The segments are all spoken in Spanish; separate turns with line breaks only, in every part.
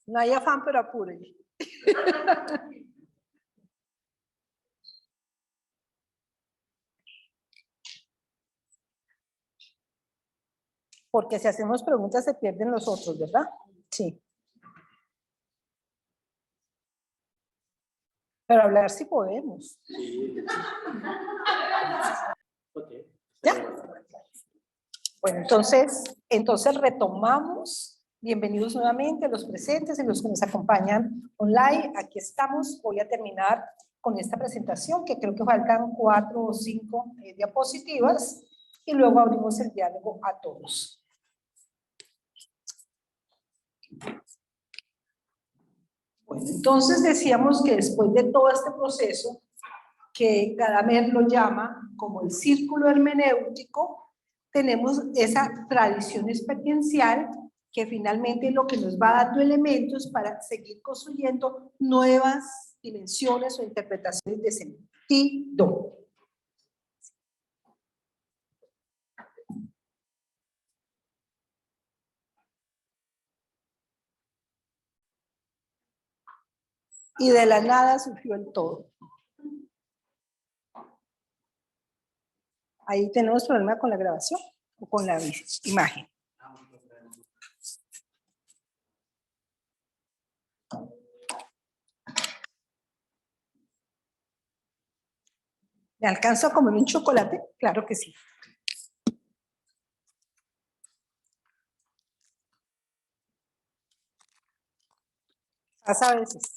No hay afán, pero apúrele. Porque si hacemos preguntas se pierden los otros, ¿verdad? Sí. Pero hablar sí podemos. ¿Ya? Bueno, entonces retomamos. Bienvenidos nuevamente a los presentes y los que nos acompañan online. Aquí estamos. Voy a terminar con esta presentación, que creo que faltan 4 o 5 diapositivas, y luego abrimos el diálogo a todos. Bueno, entonces decíamos que después de todo este proceso, que Gadamer lo llama como el círculo hermenéutico, tenemos esa tradición experiencial que finalmente es lo que nos va dando elementos para seguir construyendo nuevas dimensiones o interpretaciones de sentido. Y de la nada surgió el todo. Ahí tenemos problema con la grabación o con la imagen. ¿Me alcanzo a comer un chocolate? Claro que sí. Pasa a veces.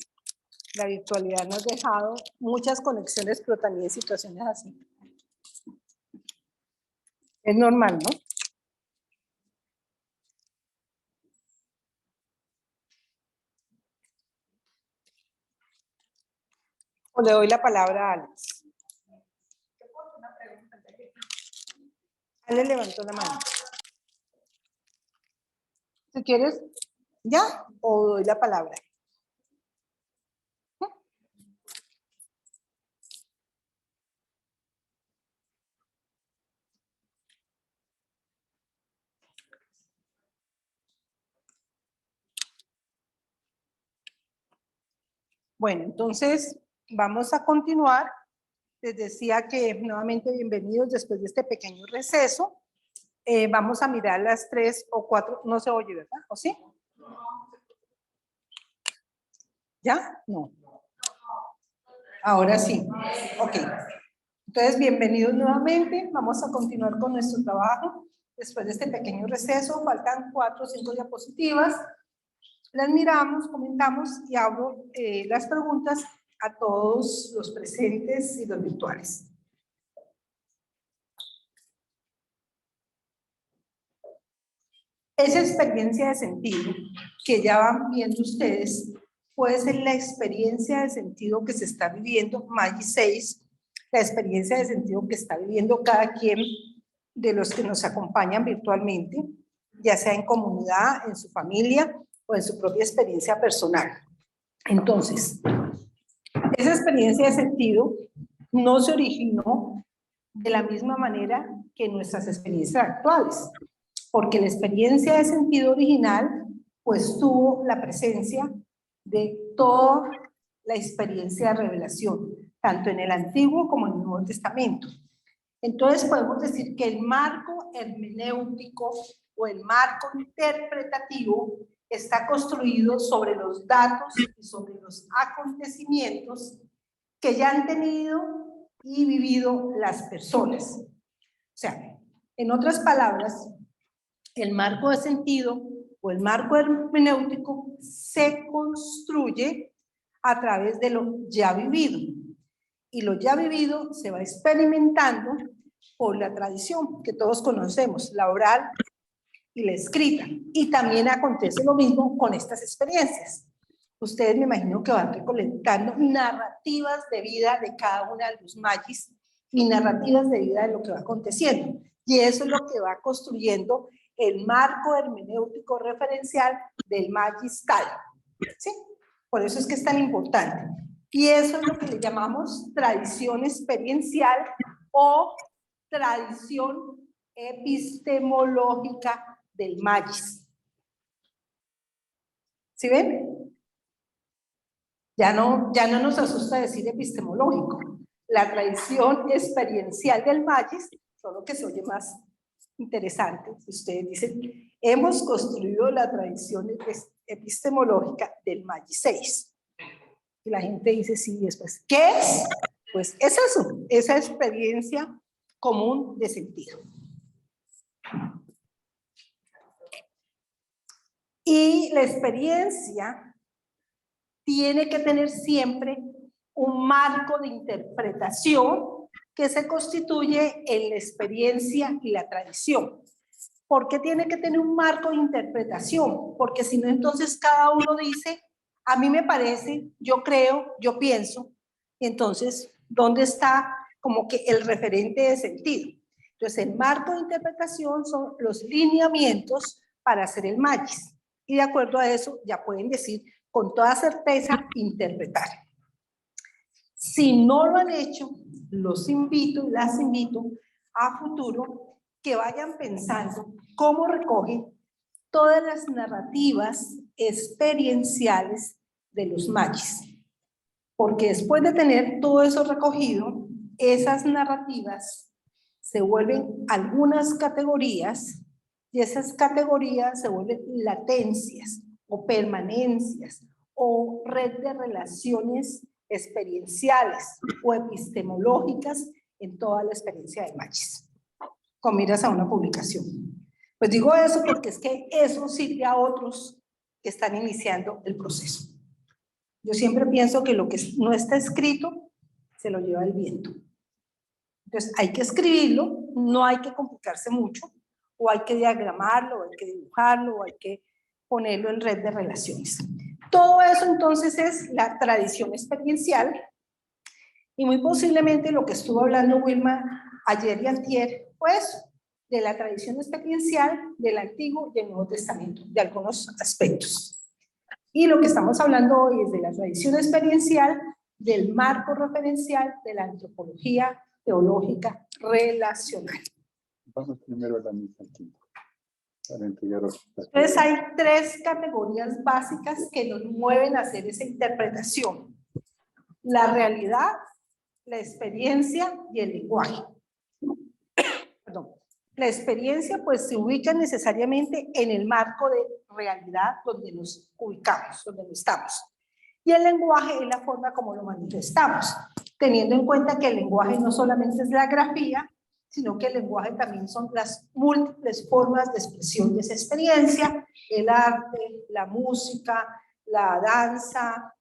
La virtualidad nos ha dejado muchas conexiones, pero también situaciones así. Es normal, ¿no? O le doy la palabra a Alex. Alex levantó la mano. Si quieres, ¿ya? O doy la palabra. Bueno, entonces vamos a continuar. Les decía que nuevamente bienvenidos después de este pequeño receso. Vamos a mirar las 3 o 4, no se oye, ¿verdad? ¿O sí? ¿Ya? No. Ahora sí. Ok. Entonces, bienvenidos nuevamente. Vamos a continuar con nuestro trabajo. Después de este pequeño receso, faltan 4 o 5 diapositivas. Las miramos, comentamos y abro las preguntas a todos los presentes y los virtuales. Esa experiencia de sentido que ya van viendo ustedes puede ser la experiencia de sentido que se está viviendo, Maggi 6, la experiencia de sentido que está viviendo cada quien de los que nos acompañan virtualmente, ya sea en comunidad, en su familia o en su propia experiencia personal. Entonces, esa experiencia de sentido no se originó de la misma manera que nuestras experiencias actuales, porque la experiencia de sentido original pues tuvo la presencia de toda la experiencia de revelación, tanto en el Antiguo como en el Nuevo Testamento. Entonces podemos decir que el marco hermenéutico o el marco interpretativo está construido sobre los datos y sobre los acontecimientos que ya han tenido y vivido las personas. O sea, en otras palabras, el marco de sentido o el marco hermenéutico se construye a través de lo ya vivido. Y lo ya vivido se va experimentando por la tradición que todos conocemos, la oral y la escrita. Y también acontece lo mismo con estas experiencias. Ustedes me imagino que van recolectando narrativas de vida de cada una de los magis y narrativas de vida de lo que va aconteciendo. Y eso es lo que va construyendo el marco hermenéutico referencial del magistal. ¿Sí? Por eso es que es tan importante. Y eso es lo que le llamamos tradición experiencial o tradición epistemológica del magis. ¿Sí ven? Ya no nos asusta decir epistemológico. La tradición experiencial del Magis, solo que se oye más interesante. Ustedes dicen, hemos construido la tradición epistemológica del Magis 6. Y la gente dice, sí, después, ¿qué es? Pues es eso, esa experiencia común de sentido. Y la experiencia tiene que tener siempre un marco de interpretación que se constituye en la experiencia y la tradición. ¿Por qué tiene que tener un marco de interpretación? Porque si no, entonces cada uno dice, a mí me parece, yo creo, yo pienso, y entonces, ¿dónde está como que el referente de sentido? Entonces, el marco de interpretación son los lineamientos para hacer el Magis. Y de acuerdo a eso, ya pueden decir con toda certeza interpretar. Si no lo han hecho, los invito y las invito a futuro que vayan pensando cómo recogen todas las narrativas experienciales de los Magis. Porque después de tener todo eso recogido, esas narrativas se vuelven algunas categorías y esas categorías se vuelven latencias o permanencias o red de relaciones experienciales o epistemológicas en toda la experiencia de Magis, con miras a una publicación. Pues digo eso porque es que eso sirve a otros que están iniciando el proceso. Yo siempre pienso que lo que no está escrito se lo lleva el viento. Entonces hay que escribirlo, no hay que complicarse mucho, o hay que diagramarlo, o hay que dibujarlo, o hay que ponerlo en red de relaciones. Todo eso entonces es la tradición experiencial y muy posiblemente lo que estuvo hablando Wilma ayer y antier, pues de la tradición experiencial del Antiguo y el Nuevo Testamento, de algunos aspectos. Y lo que estamos hablando hoy es de la tradición experiencial, del marco referencial de la antropología teológica relacional.
Vamos primero a la misa aquí, para entregar.
Entonces hay tres categorías básicas que nos mueven a hacer esa interpretación: la realidad, la experiencia y el lenguaje. Perdón. La experiencia pues se ubica necesariamente en el marco de realidad donde nos ubicamos, donde no estamos. Y el lenguaje es la forma como lo manifestamos, teniendo en cuenta que el lenguaje no solamente es la grafía, sino que el lenguaje también son las múltiples formas de expresión de esa experiencia, el arte, la música, la danza,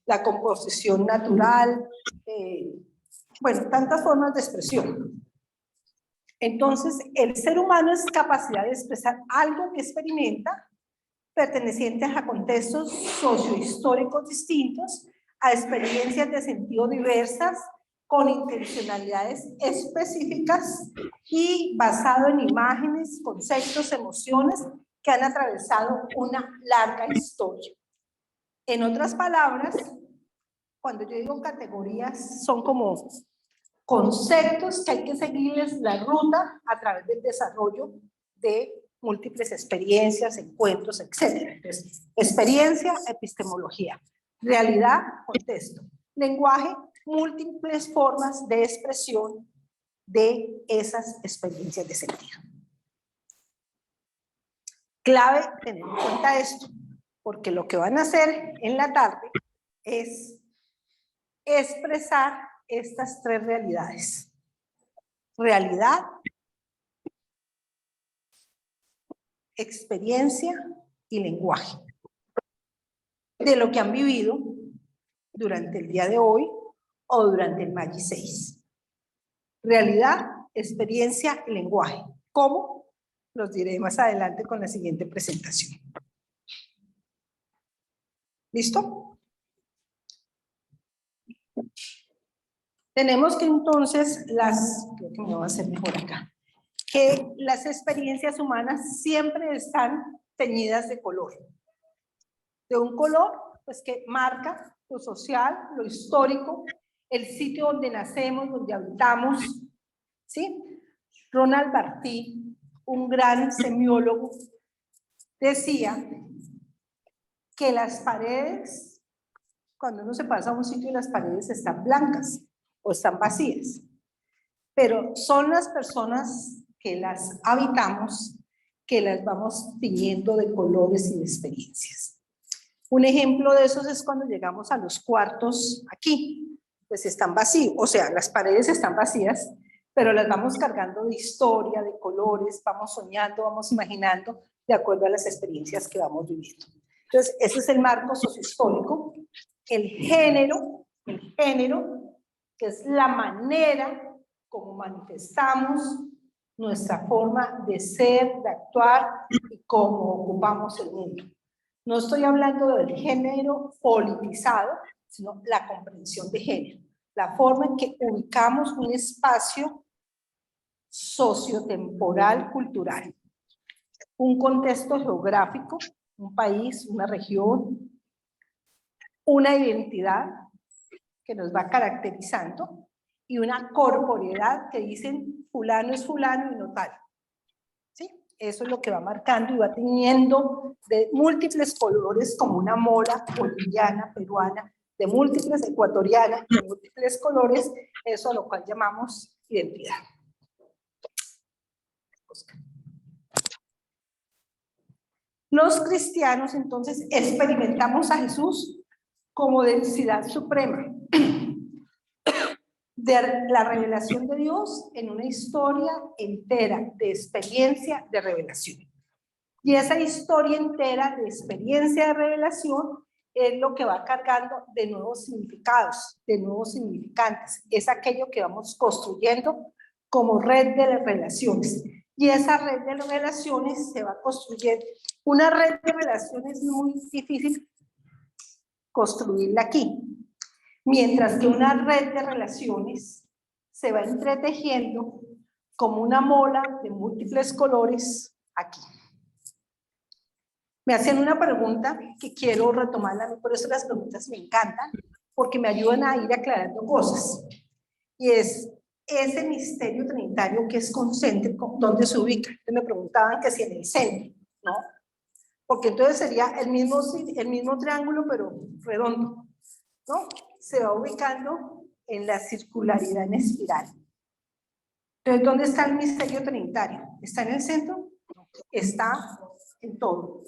la composición natural, bueno, tantas formas de expresión. Entonces, el ser humano es capacidad de expresar algo que experimenta, pertenecientes a contextos sociohistóricos distintos, a experiencias de sentido diversas, con intencionalidades específicas y basado en imágenes, conceptos, emociones que han atravesado una larga historia. En otras palabras, cuando yo digo categorías, son como conceptos que hay que seguirles la ruta a través del desarrollo de múltiples experiencias, encuentros, etc. Entonces, experiencia, epistemología, realidad, contexto, lenguaje, múltiples formas de expresión de esas experiencias de sentido. Clave tener en cuenta esto, porque lo que van a hacer en la tarde es expresar estas tres realidades: realidad, experiencia y lenguaje, de lo que han vivido durante el día de hoy o durante el Magis 6. Realidad, experiencia y lenguaje. ¿Cómo? Los diré más adelante con la siguiente presentación. ¿Listo? Tenemos que entonces creo que me voy a hacer mejor acá, que las experiencias humanas siempre están teñidas de color. De un color, pues que marca lo social, lo histórico, el sitio donde nacemos, donde habitamos, ¿sí? Ronald Barthes, un gran semiólogo, decía que las paredes Cuando uno se pasa a un sitio y las paredes están blancas o están vacías. Pero son las personas que las habitamos que las vamos tiñendo de colores y de experiencias. Un ejemplo de esos es cuando llegamos a los cuartos aquí, pues están vacíos, o sea, las paredes están vacías, pero las vamos cargando de historia, de colores, vamos soñando, vamos imaginando de acuerdo a las experiencias que vamos viviendo. Entonces, ese es el marco sociohistórico. El género, que es la manera como manifestamos nuestra forma de ser, de actuar y cómo ocupamos el mundo. No estoy hablando del género politizado, sino la comprensión de género, la forma en que ubicamos un espacio sociotemporal, cultural, un contexto geográfico, un país, una región, una identidad que nos va caracterizando y una corporeidad que dicen fulano es fulano y no tal. ¿Sí? Eso es lo que va marcando y va teniendo de múltiples colores como una mora boliviana, peruana, de múltiples ecuatoriana, de múltiples colores, eso a lo cual llamamos identidad. Los cristianos entonces experimentamos a Jesús como densidad suprema de la revelación de Dios en una historia entera de experiencia de revelación. Y esa historia entera de experiencia de revelación es lo que va cargando de nuevos significados, de nuevos significantes. Es aquello que vamos construyendo como red de relaciones. Y esa red de relaciones se va construyendo. Una red de relaciones es muy difícil construirla aquí. Mientras que una red de relaciones se va entretejiendo como una mola de múltiples colores aquí. Me hacen una pregunta que quiero retomarla, por eso las preguntas me encantan, porque me ayudan a ir aclarando cosas. Y es ese misterio trinitario que es concéntrico, ¿dónde se ubica? Entonces me preguntaban que si en el centro, ¿no? Porque entonces sería el mismo triángulo, pero redondo, ¿no? Se va ubicando en la circularidad en espiral. Entonces, ¿dónde está el misterio trinitario? ¿Está en el centro? Está en todo.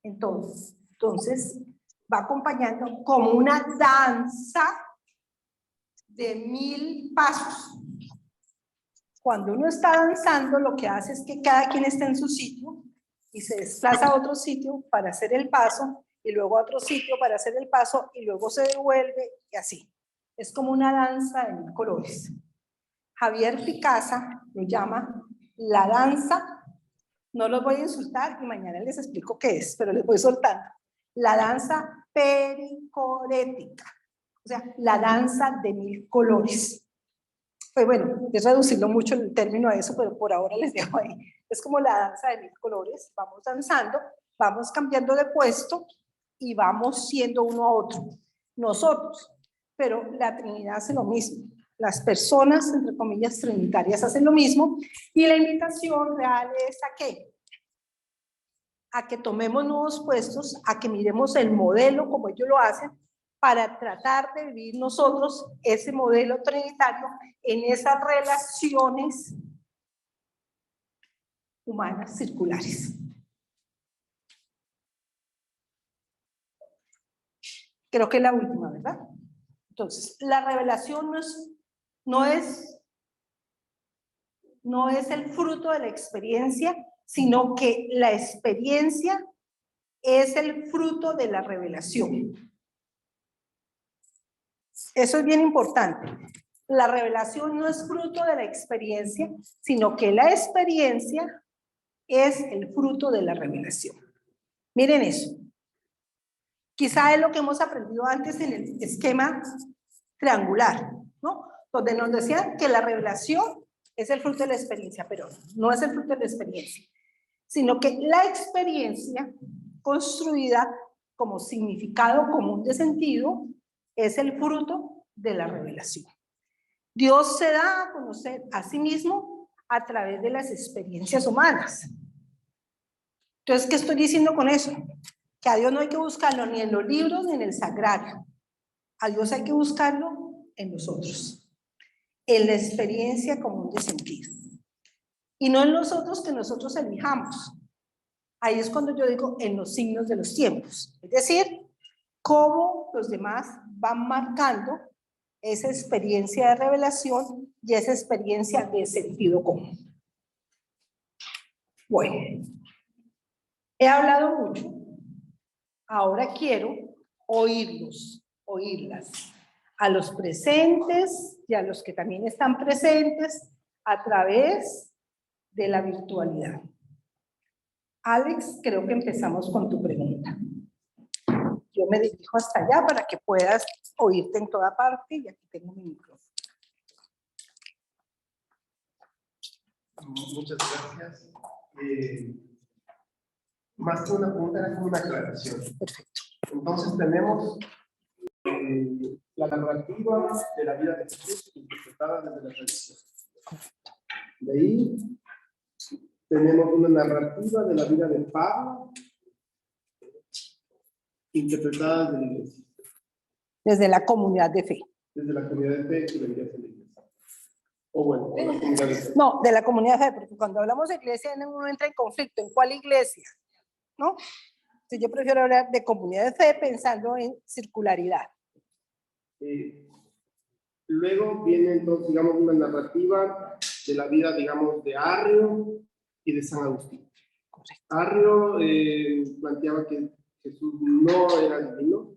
En todo. Entonces, va acompañando como una danza de 1000 pasos. Cuando uno está danzando, lo que hace es que cada quien está en su sitio y se desplaza a otro sitio para hacer el paso y luego a otro sitio para hacer el paso y luego se devuelve y así. Es como una danza de 1000 colores. Javier Picasa lo llama la danza, no los voy a insultar y mañana les explico qué es, pero les voy soltando. La danza pericorética, o sea, la danza de 1000 colores. Pues bueno, es reducirlo mucho el término a eso, pero por ahora les dejo ahí. Es como la danza de 1000 colores, vamos danzando, vamos cambiando de puesto y vamos siendo uno a otro, nosotros, pero la Trinidad hace lo mismo, las personas, entre comillas, trinitarias hacen lo mismo, y la invitación real es ¿a qué? A que tomemos nuevos puestos, a que miremos el modelo como ellos lo hacen, para tratar de vivir nosotros ese modelo trinitario en esas relaciones humanas circulares. Creo que es la última, ¿verdad? Entonces, la revelación no es el fruto de la experiencia, sino que la experiencia es el fruto de la revelación. Eso es bien importante. La revelación no es fruto de la experiencia, sino que la experiencia es el fruto de la revelación. Miren eso. Quizá es lo que hemos aprendido antes en el esquema triangular, ¿no? Donde nos decían que la revelación es el fruto de la experiencia, pero no es el fruto de la experiencia, sino que la experiencia construida como significado común de sentido es el fruto de la revelación. Dios se da a conocer a sí mismo a través de las experiencias humanas. Entonces, ¿qué estoy diciendo con eso? Que a Dios no hay que buscarlo ni en los libros ni en el sagrario. A Dios hay que buscarlo en nosotros, en la experiencia común de sentido. Y no en nosotros que nosotros elijamos. Ahí es cuando yo digo en los signos de los tiempos. Es decir, cómo los demás van marcando esa experiencia de revelación y esa experiencia de sentido común. Bueno, he hablado mucho. Ahora quiero oírlas, a los presentes y a los que también están presentes a través de la virtualidad. Alex, creo que empezamos con tu pregunta. Yo me dirijo hasta allá para que puedas oírte en toda parte y aquí tengo mi micrófono.
Muchas gracias. Más que una pregunta, era como una aclaración.
Perfecto.
Entonces tenemos la narrativa de la vida de Jesús interpretada desde la tradición. De ahí tenemos una narrativa de la vida de Pablo interpretada desde la iglesia.
Desde la comunidad de fe.
Desde la comunidad de fe que debería ser la iglesia. O bueno, o la comunidad de fe.
No, de la comunidad de fe, porque cuando hablamos de iglesia uno entra en conflicto. ¿En cuál iglesia? ¿No? Entonces yo prefiero hablar de comunidad de fe pensando en circularidad.
Luego viene entonces, digamos, una narrativa de la vida, digamos, de Arrio y de San Agustín.
Correcto.
Arrio planteaba que Jesús no era divino,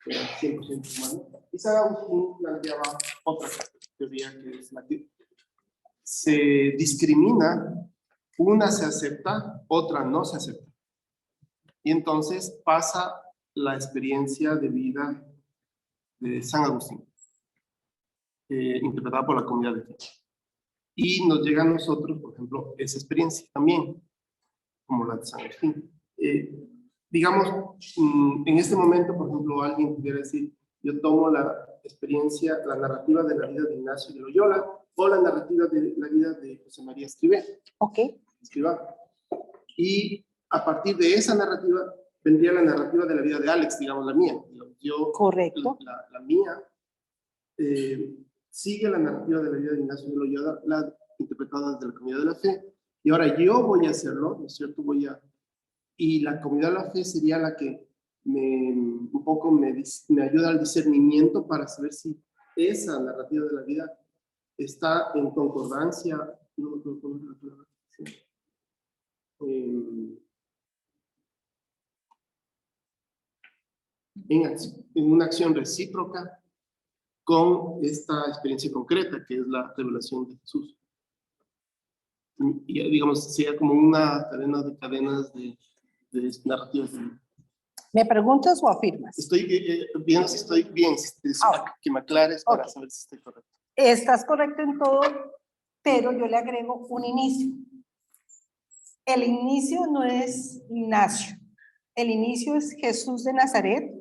era 100% humano, y San Agustín planteaba otra teoría que es la que se discrimina, una se acepta, otra no se acepta. Y entonces pasa la experiencia de vida de San Agustín, interpretada por la comunidad de fe. Y nos llega a nosotros, por ejemplo, esa experiencia también, como la de San Agustín. Digamos, en este momento, por ejemplo, alguien pudiera decir, yo tomo la experiencia, la narrativa de la vida de Ignacio de Loyola, o la narrativa de la vida de José María Escrivá. Y a partir de esa narrativa, vendría la narrativa de la vida de Alex, digamos, la mía. Yo,
correcto.
La mía sigue la narrativa de la vida de Ignacio de Loyola, la interpretada desde la comunidad de la fe, y ahora yo voy a hacerlo, ¿no es cierto? Y la comunidad de la fe sería la que un poco me ayuda al discernimiento para saber si esa narrativa de la vida está en concordancia, en una acción recíproca con esta experiencia concreta que es la revelación de Jesús. Y digamos, sea como una cadena de cadenas de narrativas.
¿Me preguntas o afirmas?
Estoy viendo si estoy bien, que me aclares para saber si estoy correcto.
Estás correcto en todo, pero yo le agrego un inicio. El inicio no es Ignacio. El inicio es Jesús de Nazaret,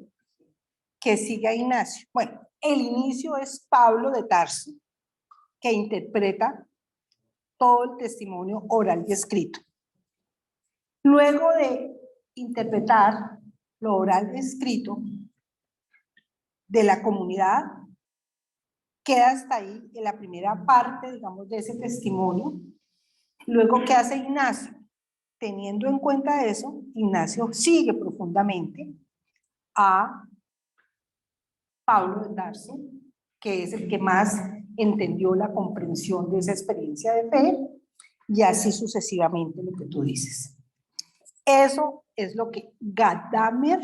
que sigue a Ignacio. Bueno, el inicio es Pablo de Tarso, que interpreta todo el testimonio oral y escrito. Luego de interpretar lo oral y escrito de la comunidad, queda hasta ahí en la primera parte, digamos, de ese testimonio. Luego, ¿qué hace Ignacio? Teniendo en cuenta eso, Ignacio sigue profundamente a Pablo de Tarso, que es el que más entendió la comprensión de esa experiencia de fe, y así sucesivamente lo que tú dices. Eso es lo que Gadamer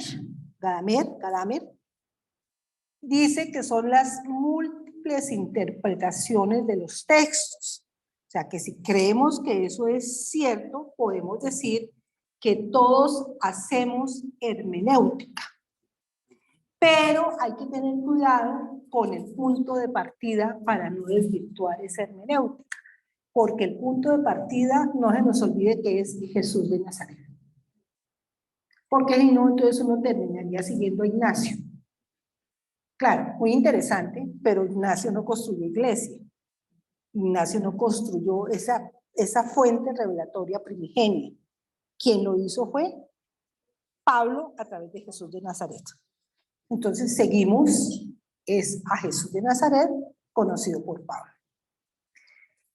dice que son las múltiples interpretaciones de los textos. O sea, que si creemos que eso es cierto, podemos decir que todos hacemos hermenéutica. Pero hay que tener cuidado con el punto de partida para no desvirtuar esa hermenéutica, porque el punto de partida no se nos olvide que es Jesús de Nazaret. Porque si no, entonces uno terminaría siguiendo a Ignacio. Claro, muy interesante, pero Ignacio no construyó iglesia. Ignacio no construyó esa fuente revelatoria primigenia. Quien lo hizo fue Pablo a través de Jesús de Nazaret. Entonces seguimos es a Jesús de Nazaret, conocido por Pablo.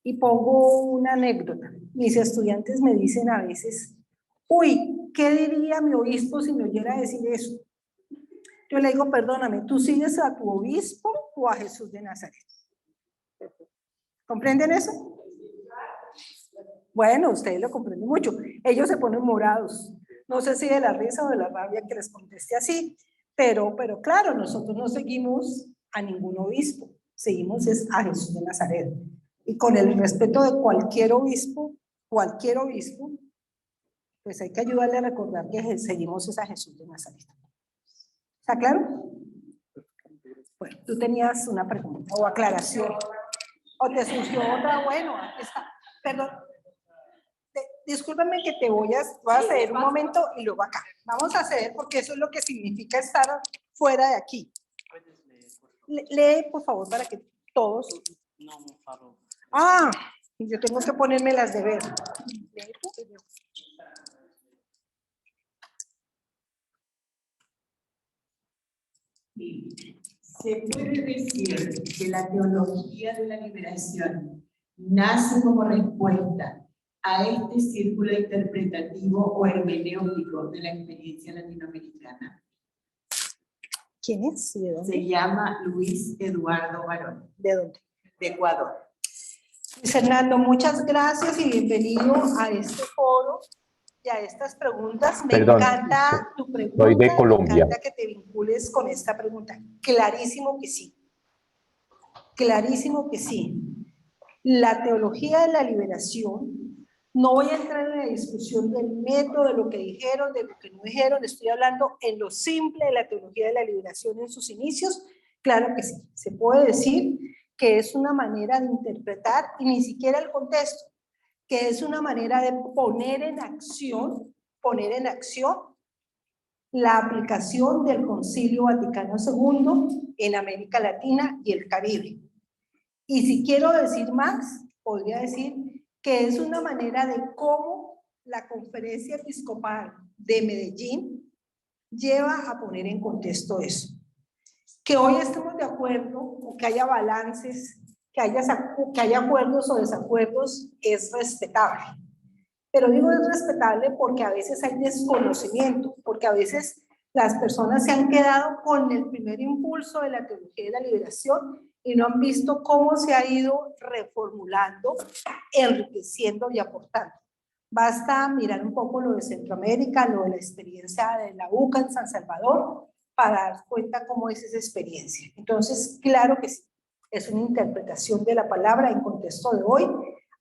Y pongo una anécdota. Mis estudiantes me dicen a veces, uy, ¿qué diría mi obispo si me oyera decir eso? Yo le digo, perdóname, ¿tú sigues a tu obispo o a Jesús de Nazaret? ¿Comprenden eso? Bueno, ustedes lo comprenden mucho. Ellos se ponen morados. No sé si de la risa o de la rabia que les conteste así, pero claro, nosotros no seguimos a ningún obispo, seguimos es a Jesús de Nazaret. Y con el respeto de cualquier obispo, pues hay que ayudarle a recordar que seguimos es a Jesús de Nazaret. ¿Está claro? Bueno, tú tenías una pregunta o aclaración. O te surgió otra, bueno, aquí está. Perdón. Discúlpame que te voy a ceder un momento y luego acá. Vamos a ceder porque eso es lo que significa estar fuera de aquí. Lee, por favor, para que todos...
No, por favor.
Ah, yo tengo que ponerme las de ver. Lee tú y leo.
Se puede decir que la teología de la liberación nace como respuesta a este círculo interpretativo o hermenéutico de la experiencia latinoamericana.
¿Quién es? ¿De dónde?
Se llama Luis Eduardo Barón,
¿De dónde?
de Ecuador.
Luis Fernando, muchas gracias y bienvenido a este foro y a estas preguntas. Me encanta tu pregunta.
Soy de Colombia.
Me encanta que te vincules con esta pregunta. Clarísimo que sí. Clarísimo que sí. La teología de la liberación, no voy a entrar en la discusión del método, de lo que dijeron, de lo que no dijeron, estoy hablando en lo simple de la teología de la liberación en sus inicios. Claro que sí, se puede decir que es una manera de interpretar, y ni siquiera el contexto, que es una manera de poner en acción la aplicación del Concilio Vaticano II en América Latina y el Caribe. Y si quiero decir más, podría decir que es una manera de cómo la Conferencia Episcopal de Medellín lleva a poner en contexto eso. Que hoy estemos de acuerdo, o que haya balances, que haya acuerdos o desacuerdos, es respetable. Pero digo es respetable porque a veces hay desconocimiento, porque a veces las personas se han quedado con el primer impulso de la teología de la liberación y no han visto cómo se ha ido reformulando, enriqueciendo y aportando. Basta mirar un poco lo de Centroamérica, lo de la experiencia de la UCA en San Salvador, para dar cuenta cómo es esa experiencia. Entonces, claro que sí, es una interpretación de la palabra en contexto de hoy,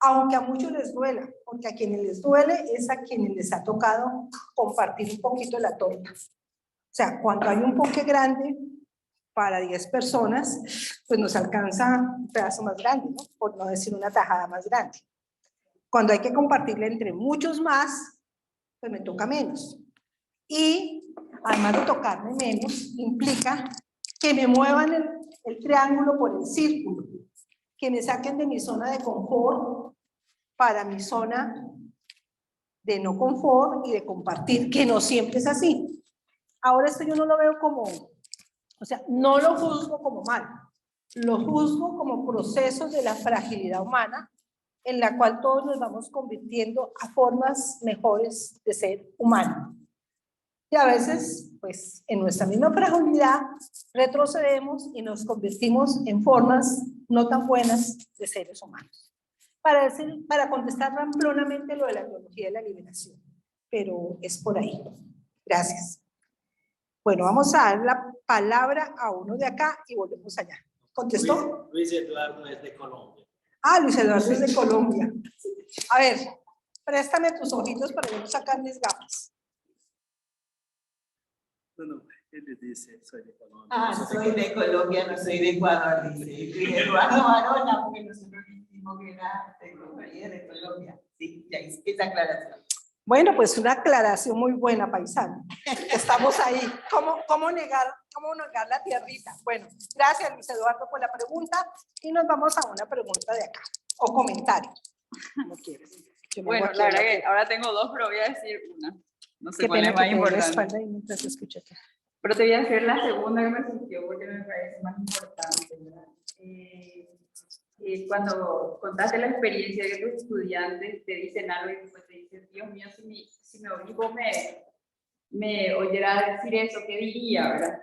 aunque a muchos les duela, porque a quienes les duele es a quienes les ha tocado compartir un poquito la torta. O sea, cuando hay un poke grande para 10 personas, pues nos alcanza un pedazo más grande, ¿no? Por no decir una tajada más grande. Cuando hay que compartirla entre muchos más, pues me toca menos. Y además de tocarme menos, implica que me muevan el triángulo por el círculo, que me saquen de mi zona de confort para mi zona de no confort y de compartir, que no siempre es así. Ahora esto yo no lo veo como, o sea, no lo juzgo como mal, lo juzgo como procesos de la fragilidad humana en la cual todos nos vamos convirtiendo a formas mejores de ser humano. Y a veces, pues, en nuestra misma fragilidad, retrocedemos y nos convertimos en formas no tan buenas de seres humanos. Para contestar amplonamente lo de la teología de la liberación, pero es por ahí. Gracias. Bueno, vamos a dar la palabra a uno de acá y volvemos allá. ¿Contestó?
Luis Eduardo es de Colombia.
Ah, Luis Eduardo es de Colombia. A ver, préstame tus ojitos para yo sacar mis gafas.
No, él le dice, soy de Colombia.
Ah, soy de Colombia, no soy de Ecuador, dice Luis Eduardo Barona, porque nosotros dijimos que era de Colombia. Sí, ya hice esa aclaración.
Bueno, pues una aclaración muy buena, paisano. Estamos ahí. ¿Cómo negar la tierrita? Bueno, gracias Luis Eduardo por la pregunta y nos vamos a una pregunta de acá o comentario. Como quieres.
Bueno, la verdad que ahora tengo dos, pero voy a decir una. No sé cuál es más importante.
Mientras escucho acá.
Pero te voy a hacer la segunda que me surgió porque me parece más importante, ¿verdad? Cuando contaste la experiencia de que tus estudiantes te dicen algo y después te dicen, Dios mío, si mi hijo me oyera decir eso, ¿qué diría, verdad?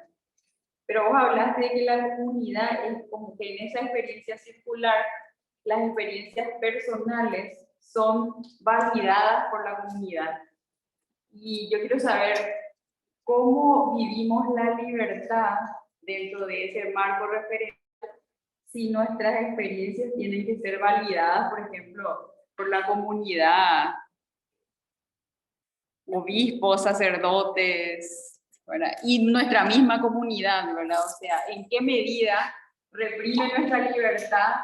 Pero vos hablaste de que la comunidad es como que en esa experiencia circular, las experiencias personales son validadas por la comunidad. Y yo quiero saber cómo vivimos la libertad dentro de ese marco referencial si nuestras experiencias tienen que ser validadas, por ejemplo, por la comunidad, obispos, sacerdotes, ¿verdad? Y nuestra misma comunidad, ¿verdad? O sea, ¿en qué medida reprime nuestra libertad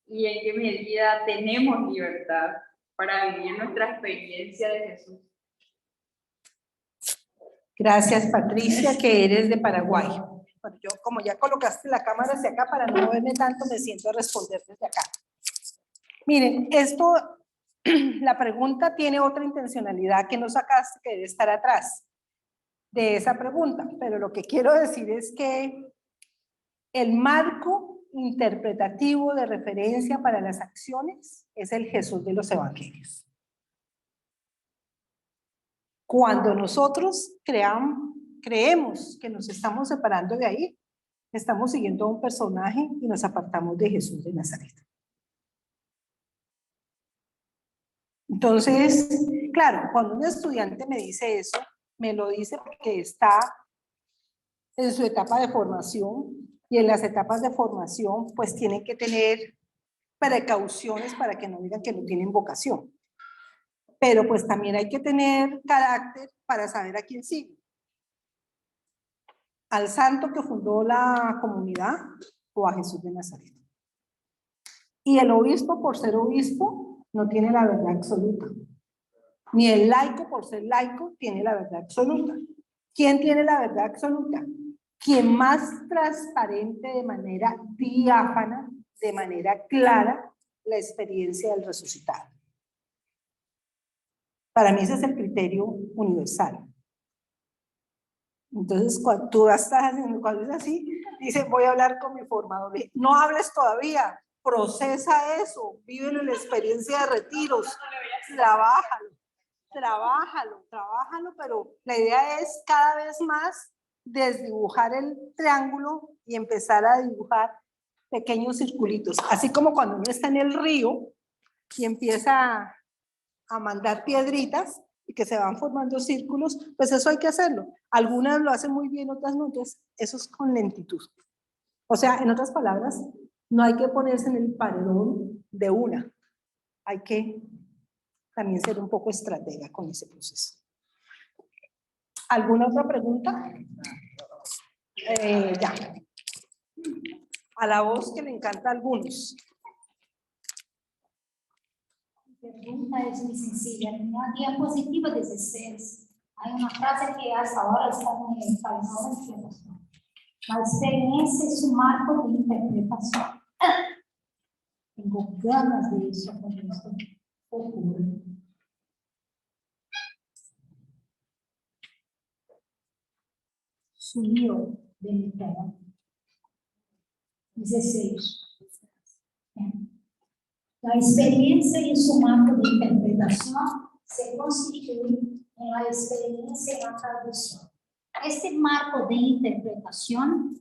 y en qué medida tenemos libertad para vivir nuestra experiencia de Jesús?
Gracias, Patricia, que eres de Paraguay. Bueno, yo, como ya colocaste la cámara hacia acá para no moverme tanto, me siento a responder desde acá. Miren, esto, la pregunta tiene otra intencionalidad que no sacaste, que debe estar atrás de esa pregunta, pero lo que quiero decir es que el marco interpretativo de referencia para las acciones es el Jesús de los Evangelios. Cuando nosotros creemos que nos estamos separando de ahí, estamos siguiendo a un personaje y nos apartamos de Jesús de Nazaret. Entonces, claro, cuando un estudiante me dice eso, me lo dice porque está en su etapa de formación, y en las etapas de formación pues tienen que tener precauciones para que no digan que no tienen vocación. Pero pues también hay que tener carácter para saber a quién sigue. ¿Al santo que fundó la comunidad o a Jesús de Nazaret? Y el obispo, por ser obispo, no tiene la verdad absoluta. Ni el laico, por ser laico, tiene la verdad absoluta. ¿Quién tiene la verdad absoluta? Quien más transparente, de manera diáfana, de manera clara, la experiencia del resucitado. Para mí ese es el criterio universal. Entonces, cuando tú estás haciendo, cuando es así, dice, voy a hablar con mi formador. No hables todavía, procesa eso, vívelo en la experiencia de retiros, trabájalo, pero la idea es cada vez más desdibujar el triángulo y empezar a dibujar pequeños circulitos. Así como cuando uno está en el río y empieza a mandar piedritas y que se van formando círculos, pues eso hay que hacerlo. Algunas lo hacen muy bien, otras no, entonces eso es con lentitud. O sea, en otras palabras, no hay que ponerse en el paredón de una. Hay que también ser un poco estratega con ese proceso. ¿Alguna otra pregunta? Ya. A la voz que le encanta a algunos.
La pregunta es muy sencilla. En la diapositiva 16 hay una frase que hasta ahora está en el español de interpretación. La experiencia es un marco de interpretación. Tengo ganas de eso cuando esto ocurre. Subió de mi tema. 16. La experiencia y su marco de interpretación se constituyen en la experiencia y la traducción. Este marco de interpretación,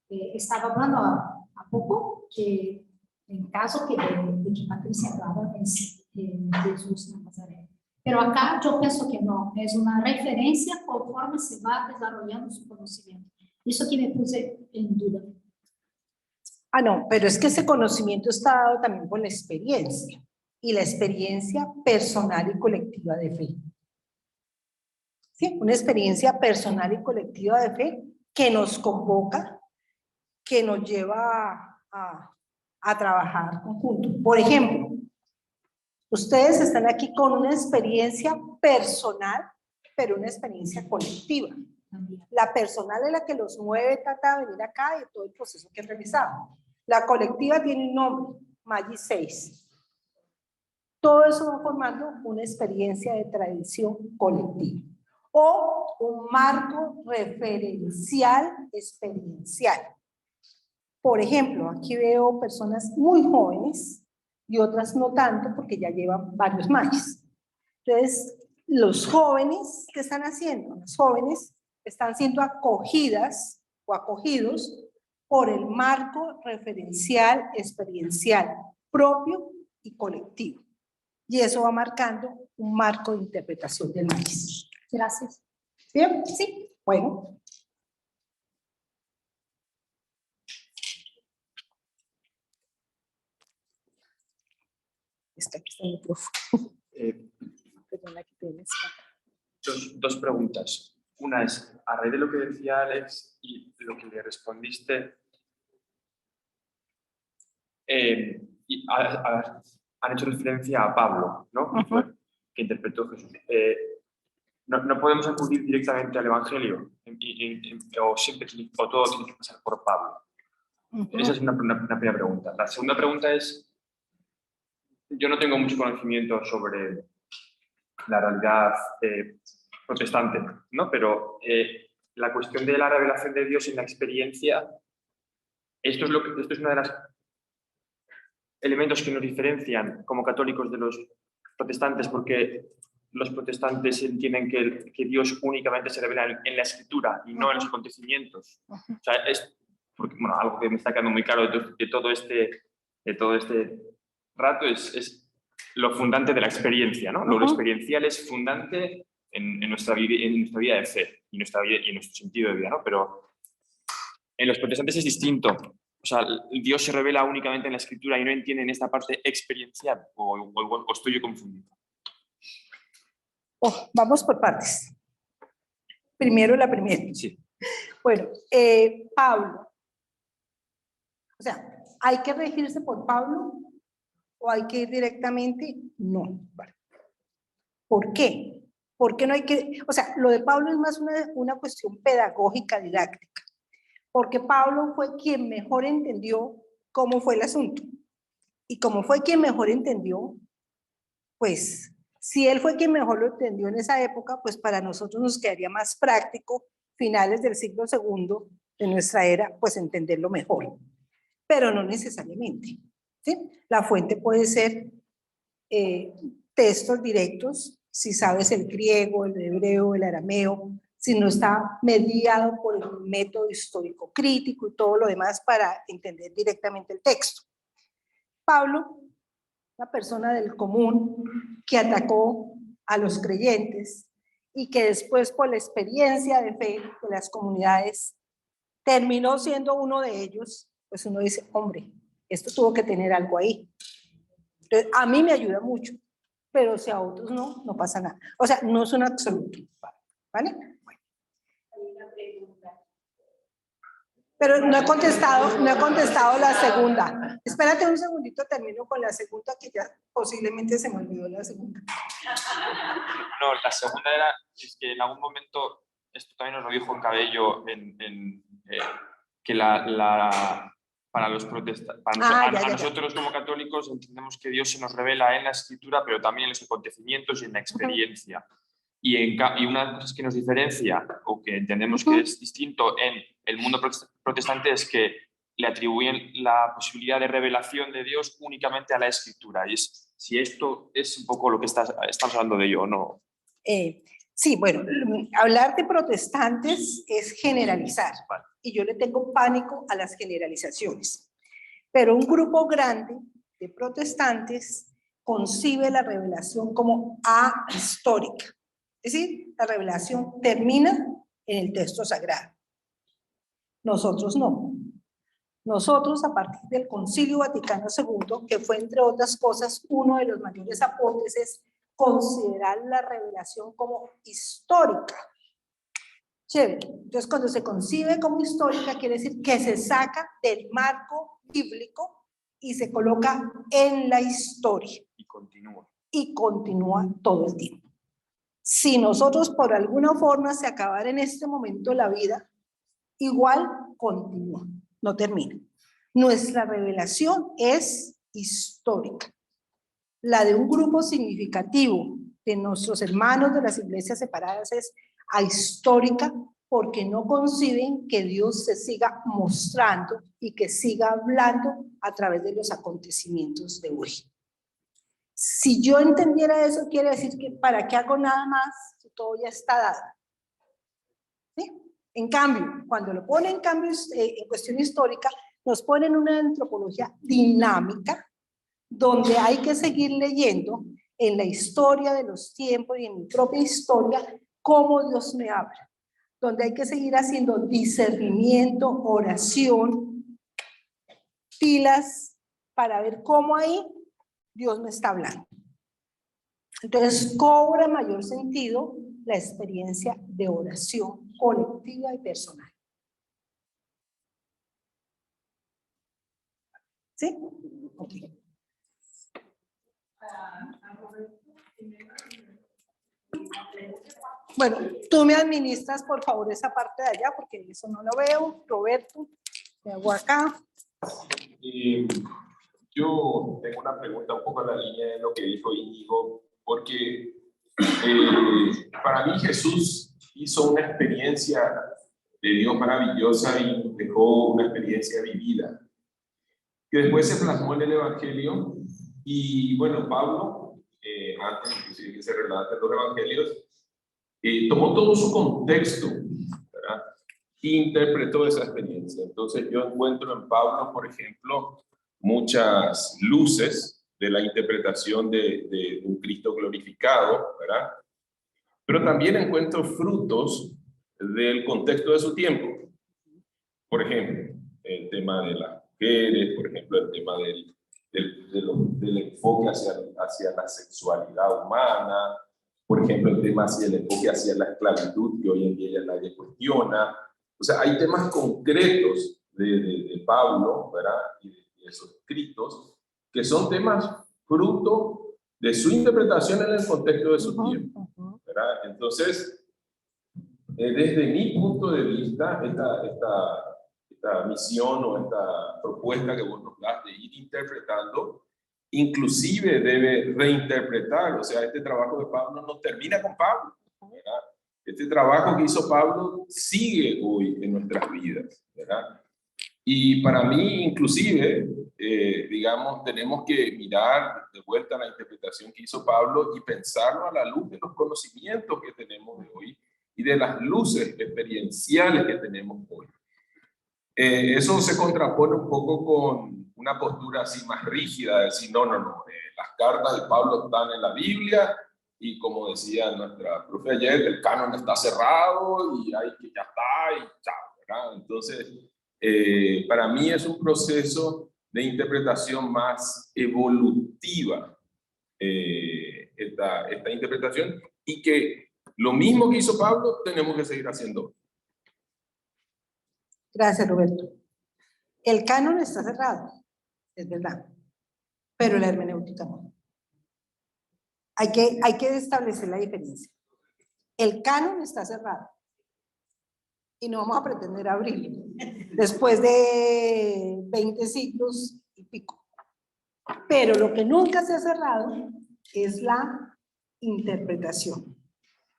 estaba hablando a poco, que en caso de que Patricia hablaba de Jesús de Nazaret. Pero acá yo pienso que no, es una referencia conforme se va desarrollando su conocimiento. Eso que me puse en duda.
Ah, no, pero es que ese conocimiento está dado también por la experiencia, y la experiencia personal y colectiva de fe. ¿Sí? Una experiencia personal y colectiva de fe que nos convoca, que nos lleva a trabajar conjuntos. Por ejemplo, ustedes están aquí con una experiencia personal, pero una experiencia colectiva. La personal es la que los mueve, trata de venir acá y todo el proceso que han realizado. La colectiva tiene un nombre, Maggi 6. Todo eso va formando una experiencia de tradición colectiva. o un marco referencial experiencial. Por ejemplo, aquí veo personas muy jóvenes y otras no tanto porque ya llevan varios matches. Entonces, los jóvenes, ¿qué están haciendo? Los jóvenes están siendo acogidas o acogidos por el marco referencial experiencial propio y colectivo. Y eso va marcando un marco de interpretación del match.
Gracias.
¿Bien? Sí. Bueno. Está aquí está el micrófono. Perdona que te des.
Dos preguntas. Una es, a raíz de lo que decía Alex y lo que le respondiste, han hecho referencia a Pablo, ¿no?
Ajá.
Que interpretó Jesús. No podemos acudir directamente al Evangelio o todo tiene que pasar por Pablo. Esa es una primera pregunta. La segunda pregunta es, yo no tengo mucho conocimiento sobre la realidad protestante, ¿no? Pero la cuestión de la revelación de Dios en la experiencia, esto es uno de los elementos que nos diferencian como católicos de los protestantes, porque los protestantes entienden que Dios únicamente se revela en la escritura y no en los acontecimientos. O sea, es porque, bueno, algo que me está quedando muy claro de todo este rato es lo fundante de la experiencia, ¿no? Lo experiencial es fundante en nuestra vida de fe y en nuestro sentido de vida, ¿no? Pero en los protestantes es distinto. O sea, Dios se revela únicamente en la escritura y no entienden esta parte experiencial, o estoy yo confundido.
Vamos por partes. Primero la primera.
Sí.
Bueno, Pablo. O sea, ¿hay que regirse por Pablo o hay que ir directamente? No. Vale. ¿Por qué? ¿Por qué no hay que...? O sea, lo de Pablo es más una cuestión pedagógica, didáctica. Porque Pablo fue quien mejor entendió cómo fue el asunto. Y como fue quien mejor entendió, pues, si él fue quien mejor lo entendió en esa época, pues para nosotros nos quedaría más práctico, finales del siglo II de nuestra era, pues entenderlo mejor. Pero no necesariamente, ¿sí? La fuente puede ser textos directos, si sabes el griego, el hebreo, el arameo, si no está mediado por el método histórico crítico y todo lo demás para entender directamente el texto. Pablo, una persona del común que atacó a los creyentes y que después por la experiencia de fe de las comunidades terminó siendo uno de ellos, pues uno dice, hombre, esto tuvo que tener algo ahí. Entonces, a mí me ayuda mucho, pero si a otros no, no pasa nada. O sea, no es un absoluto, ¿vale? Pero no he contestado la segunda. Espérate un segundito, termino con la segunda, que ya posiblemente se me olvidó la segunda.
No, la segunda era, es que en algún momento, esto también nos lo dijo Cabello, que para los protestantes, nosotros como católicos entendemos que Dios se nos revela en la escritura, pero también en los acontecimientos y en la experiencia. Y una cosa que nos diferencia, o que entendemos que es distinto en el mundo protestante, es que le atribuyen la posibilidad de revelación de Dios únicamente a la escritura. Y si esto es un poco lo que estamos hablando de ello, ¿no?
Sí, bueno, hablar de protestantes es generalizar.
Vale.
Y yo le tengo pánico a las generalizaciones. Pero un grupo grande de protestantes concibe la revelación como ahistórica. Es decir, la revelación termina en el texto sagrado. Nosotros no. Nosotros, a partir del Concilio Vaticano II, que fue, entre otras cosas, uno de los mayores aportes, es considerar la revelación como histórica. Chévere. Entonces, cuando se concibe como histórica, quiere decir que se saca del marco bíblico y se coloca en la historia.
Y continúa.
Y continúa todo el tiempo. Si nosotros por alguna forma se acabara en este momento la vida, igual continúa, no termina. Nuestra revelación es histórica. La de un grupo significativo de nuestros hermanos de las iglesias separadas es ahistórica, porque no conciben que Dios se siga mostrando y que siga hablando a través de los acontecimientos de hoy. Si yo entendiera eso, quiere decir que ¿para qué hago nada más si todo ya está dado? ¿Sí? En cambio, cuando lo ponen en cuestión histórica, nos ponen una antropología dinámica, donde hay que seguir leyendo en la historia de los tiempos y en mi propia historia cómo Dios me habla, donde hay que seguir haciendo discernimiento, oración, pilas para ver cómo ahí Dios me está hablando. Entonces cobra mayor sentido la experiencia de oración colectiva y personal. ¿Sí? Okay. Bueno, tú me administras por favor esa parte de allá porque eso no lo veo. Roberto, te hago acá.
Yo tengo una pregunta un poco en la línea de lo que dijo Íñigo, porque para mí Jesús hizo una experiencia de Dios maravillosa y dejó una experiencia vivida, que después se plasmó en el Evangelio. Y bueno, Pablo, antes inclusive que se relata en los Evangelios, tomó todo su contexto, ¿verdad? E interpretó esa experiencia. Entonces yo encuentro en Pablo, por ejemplo, muchas luces de la interpretación de un Cristo glorificado, ¿verdad? Pero también encuentro frutos del contexto de su tiempo. Por ejemplo, el tema de las mujeres, por ejemplo, el tema del enfoque hacia la sexualidad humana, por ejemplo, el tema hacia el enfoque hacia la esclavitud, que hoy en día ya nadie cuestiona. O sea, hay temas concretos de Pablo, ¿verdad? Y de esos escritos, que son temas fruto de su interpretación en el contexto de su tiempo, ¿verdad? Entonces, desde mi punto de vista, esta misión o esta propuesta que vos nos das de ir interpretando, inclusive debe reinterpretar. O sea, este trabajo de Pablo no termina con Pablo, ¿verdad? Este trabajo que hizo Pablo sigue hoy en nuestras vidas, ¿verdad? Y para mí, inclusive, digamos, tenemos que mirar de vuelta la interpretación que hizo Pablo y pensarlo a la luz de los conocimientos que tenemos de hoy y de las luces experienciales que tenemos hoy. Eso se contrapone un poco con una postura así más rígida, de decir, no, las cartas de Pablo están en la Biblia y como decía nuestra profe ayer, el canon está cerrado y hay que ya está y chao, ¿verdad? Entonces, para mí es un proceso de interpretación más evolutiva, esta interpretación, y que lo mismo que hizo Pablo tenemos que seguir haciendo.
Gracias, Roberto. El canon está cerrado, es verdad, pero la hermenéutica no. Hay que establecer la diferencia. El canon está cerrado y no vamos a pretender abrirlo después de 20 siglos y pico. Pero lo que nunca se ha cerrado es la interpretación,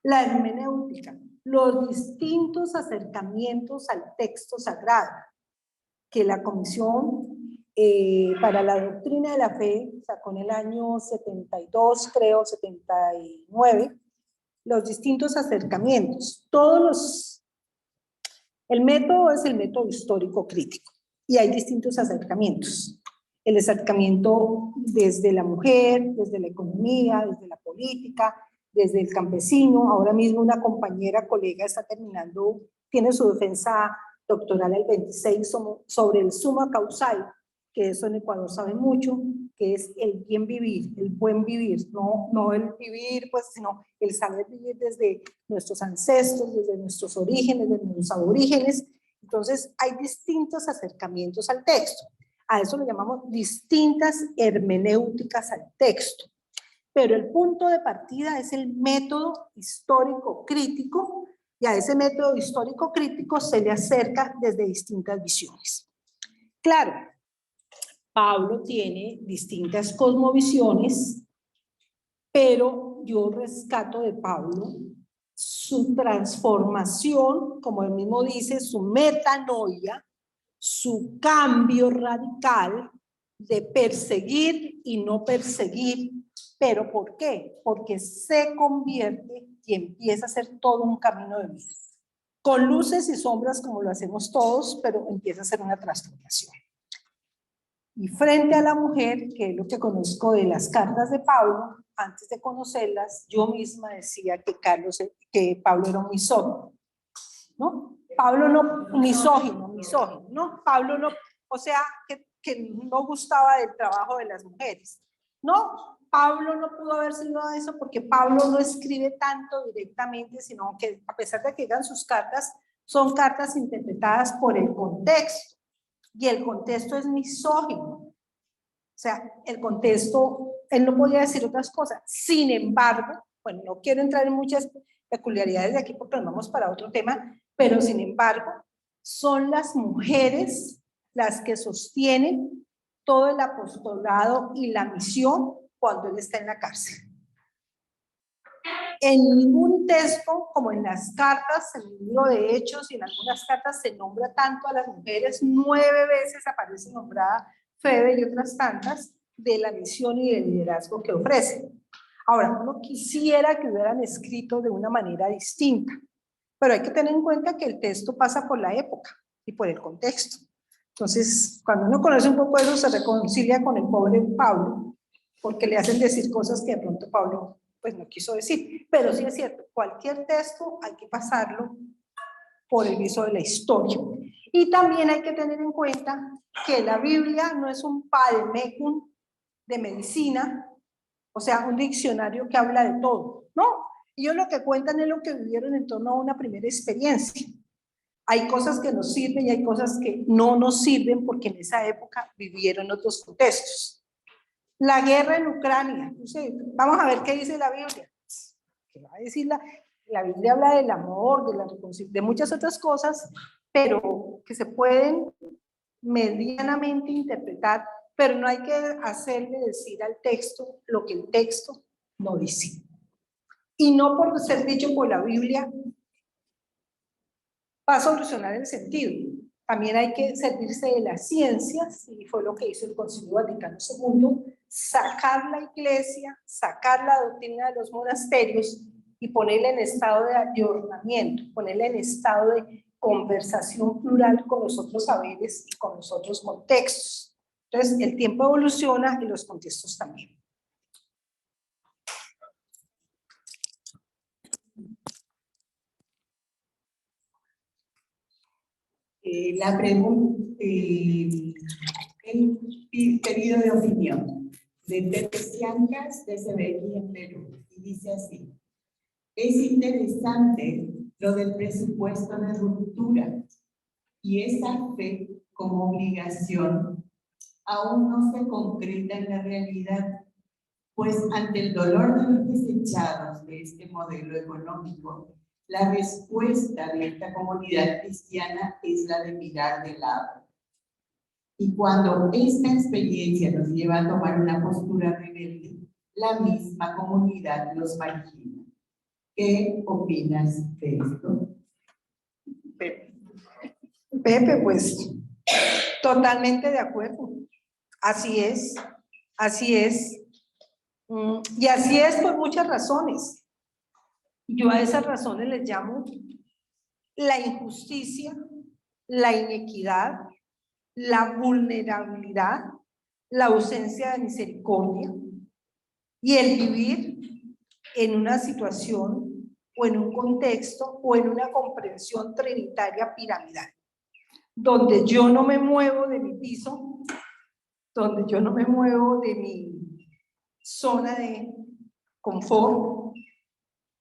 la hermenéutica, los distintos acercamientos al texto sagrado que la Comisión para la Doctrina de la Fe sacó en el año 72, creo, 79, los distintos acercamientos. El método es el método histórico crítico y hay distintos acercamientos. El acercamiento desde la mujer, desde la economía, desde la política, desde el campesino. Ahora mismo una compañera, colega, está terminando, tiene su defensa doctoral el 26 sobre el summa causale, que eso en Ecuador sabe mucho, que es el bien vivir, el buen vivir, no el vivir, pues, sino el saber vivir desde nuestros ancestros, desde nuestros orígenes, desde nuestros aborígenes. Entonces, hay distintos acercamientos al texto. A eso lo llamamos distintas hermenéuticas al texto. Pero el punto de partida es el método histórico crítico, y a ese método histórico crítico se le acerca desde distintas visiones. Claro, Pablo tiene distintas cosmovisiones, pero yo rescato de Pablo su transformación, como él mismo dice, su metanoia, su cambio radical de perseguir y no perseguir. ¿Pero por qué? Porque se convierte y empieza a ser todo un camino de vida. Con luces y sombras como lo hacemos todos, pero empieza a ser una transformación. Y frente a la mujer, que es lo que conozco de las cartas de Pablo, antes de conocerlas, yo misma decía que Pablo era un misógino, ¿no? Pablo no, misógino, ¿no? Pablo no, o sea, que no gustaba del trabajo de las mujeres. No, Pablo no pudo haber sido eso porque Pablo no escribe tanto directamente, sino que a pesar de que digan sus cartas, son cartas interpretadas por el contexto. Y el contexto es misógino. O sea, el contexto, él no podía decir otras cosas. Sin embargo, bueno, no quiero entrar en muchas peculiaridades de aquí porque nos vamos para otro tema, pero sin embargo, son las mujeres las que sostienen todo el apostolado y la misión cuando él está en la cárcel. En ningún texto, como en las cartas, en el libro de Hechos y en algunas cartas se nombra tanto a las mujeres, 9 veces aparece nombrada Febe y otras tantas de la misión y del liderazgo que ofrecen. Ahora, uno quisiera que hubieran escrito de una manera distinta, pero hay que tener en cuenta que el texto pasa por la época y por el contexto. Entonces, cuando uno conoce un poco eso, se reconcilia con el pobre Pablo, porque le hacen decir cosas que de pronto Pablo pues no quiso decir, pero sí es cierto, cualquier texto hay que pasarlo por el viso de la historia. Y también hay que tener en cuenta que la Biblia no es un vademecum de medicina, o sea, un diccionario que habla de todo, ¿no? Ellos lo que cuentan es lo que vivieron en torno a una primera experiencia. Hay cosas que nos sirven y hay cosas que no nos sirven porque en esa época vivieron otros contextos. La guerra en Ucrania, no sé, vamos a ver qué dice la Biblia. ¿Qué va a decir la Biblia? Habla del amor, de la reconciliación, de muchas otras cosas, pero que se pueden medianamente interpretar, pero no hay que hacerle decir al texto lo que el texto no dice. Y no por ser dicho por la Biblia va a solucionar el sentido. También hay que servirse de las ciencias, y fue lo que hizo el Concilio Vaticano II, sacar la iglesia, sacar la doctrina de los monasterios y ponerla en estado de ayornamiento, ponerla en estado de conversación plural con los otros saberes y con los otros contextos. Entonces, el tiempo evoluciona y los contextos también.
La pregunta, el pedido de opinión de Pepe Siancas de Sebequí en Perú, y dice así: es interesante lo del presupuesto de ruptura y esa fe como obligación aún no se concreta en la realidad, pues ante el dolor de los desechados de este modelo económico, la respuesta de esta comunidad cristiana es la de mirar de lado. Y cuando esta experiencia nos lleva a tomar una postura rebelde, la misma comunidad los margina. ¿Qué opinas de esto?
Pepe, pues totalmente de acuerdo. Así es, así es. Y así es por muchas razones. Yo a esas razones les llamo la injusticia, la inequidad, la vulnerabilidad, la ausencia de misericordia y el vivir en una situación o en un contexto o en una comprensión trinitaria piramidal, donde yo no me muevo de mi piso, donde yo no me muevo de mi zona de confort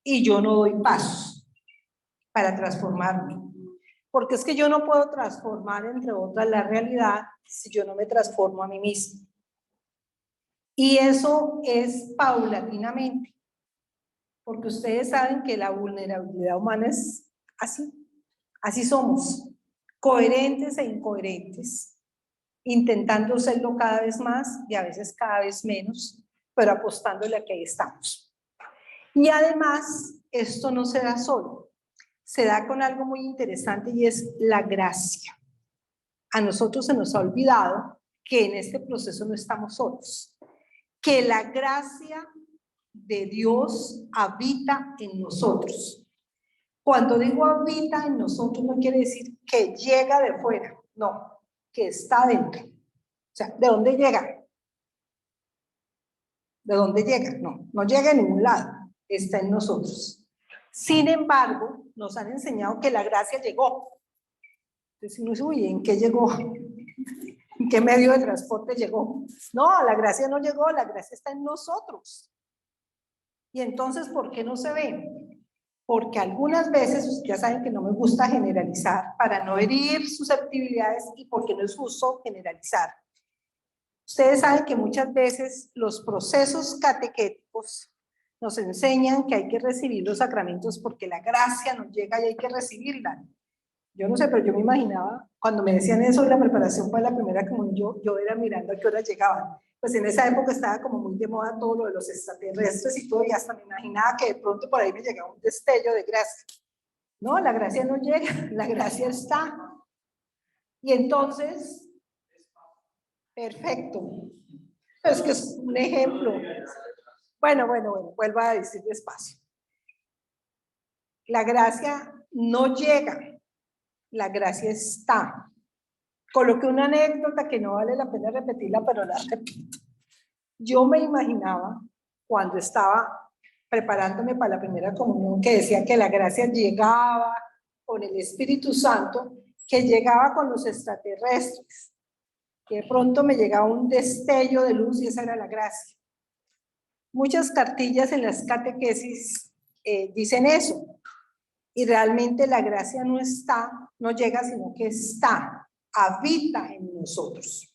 y yo no doy pasos para transformarme. Porque es que yo no puedo transformar, entre otras, la realidad si yo no me transformo a mí misma. Y eso es paulatinamente, porque ustedes saben que la vulnerabilidad humana es así. Así somos, coherentes e incoherentes, intentando serlo cada vez más y a veces cada vez menos, pero apostándole a que ahí estamos. Y además, esto no se da solo, se da con algo muy interesante y es la gracia. A nosotros se nos ha olvidado que en este proceso no estamos solos, que la gracia de Dios habita en nosotros. Cuando digo habita en nosotros no quiere decir que llega de fuera, no, que está dentro. O sea, ¿de dónde llega? ¿De dónde llega? No, no llega a ningún lado, está en nosotros. Sin embargo, nos han enseñado que la gracia llegó. Entonces, uno dice, uy, ¿en qué llegó? ¿En qué medio de transporte llegó? No, la gracia no llegó, la gracia está en nosotros. Y entonces, ¿por qué no se ve? Porque algunas veces, ustedes ya saben que no me gusta generalizar para no herir susceptibilidades y porque no es justo generalizar. Ustedes saben que muchas veces los procesos catequéticos nos enseñan que hay que recibir los sacramentos porque la gracia nos llega y hay que recibirla. Yo no sé, pero yo me imaginaba, cuando me decían eso de la preparación para la primera comunión, yo era mirando a qué hora llegaban. Pues en esa época estaba como muy de moda todo lo de los extraterrestres y todo, y hasta me imaginaba que de pronto por ahí me llegaba un destello de gracia. No, la gracia no llega, la gracia está. Y entonces, perfecto. Es que es un ejemplo. Bueno, vuelvo a decir despacio. La gracia no llega, la gracia está. Coloqué una anécdota que no vale la pena repetirla, pero la repito. Yo me imaginaba cuando estaba preparándome para la primera comunión que decía que la gracia llegaba con el Espíritu Santo, que llegaba con los extraterrestres, que de pronto me llegaba un destello de luz y esa era la gracia. Muchas cartillas en las catequesis dicen eso, y realmente la gracia no está, no llega, sino que está, habita en nosotros.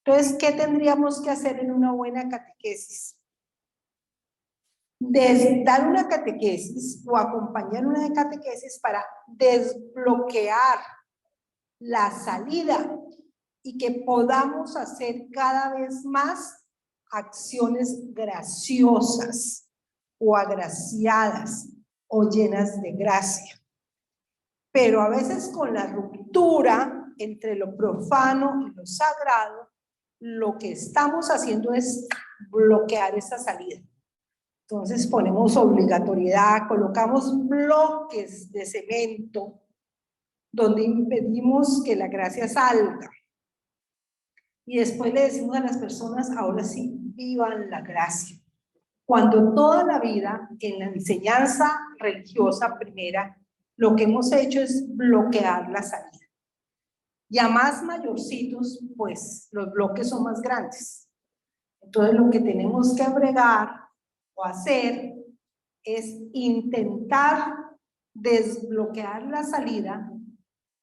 Entonces, ¿qué tendríamos que hacer en una buena catequesis? Dar una catequesis o acompañar una catequesis para desbloquear la salida y que podamos hacer cada vez más acciones graciosas o agraciadas o llenas de gracia. Pero a veces con la ruptura entre lo profano y lo sagrado, lo que estamos haciendo es bloquear esa salida. Entonces ponemos obligatoriedad, colocamos bloques de cemento donde impedimos que la gracia salga. Y después le decimos a las personas, ahora sí, vivan la gracia. Cuando toda la vida en la enseñanza religiosa primera, lo que hemos hecho es bloquear la salida. Y a más mayorcitos, pues los bloques son más grandes. Entonces lo que tenemos que bregar o hacer es intentar desbloquear la salida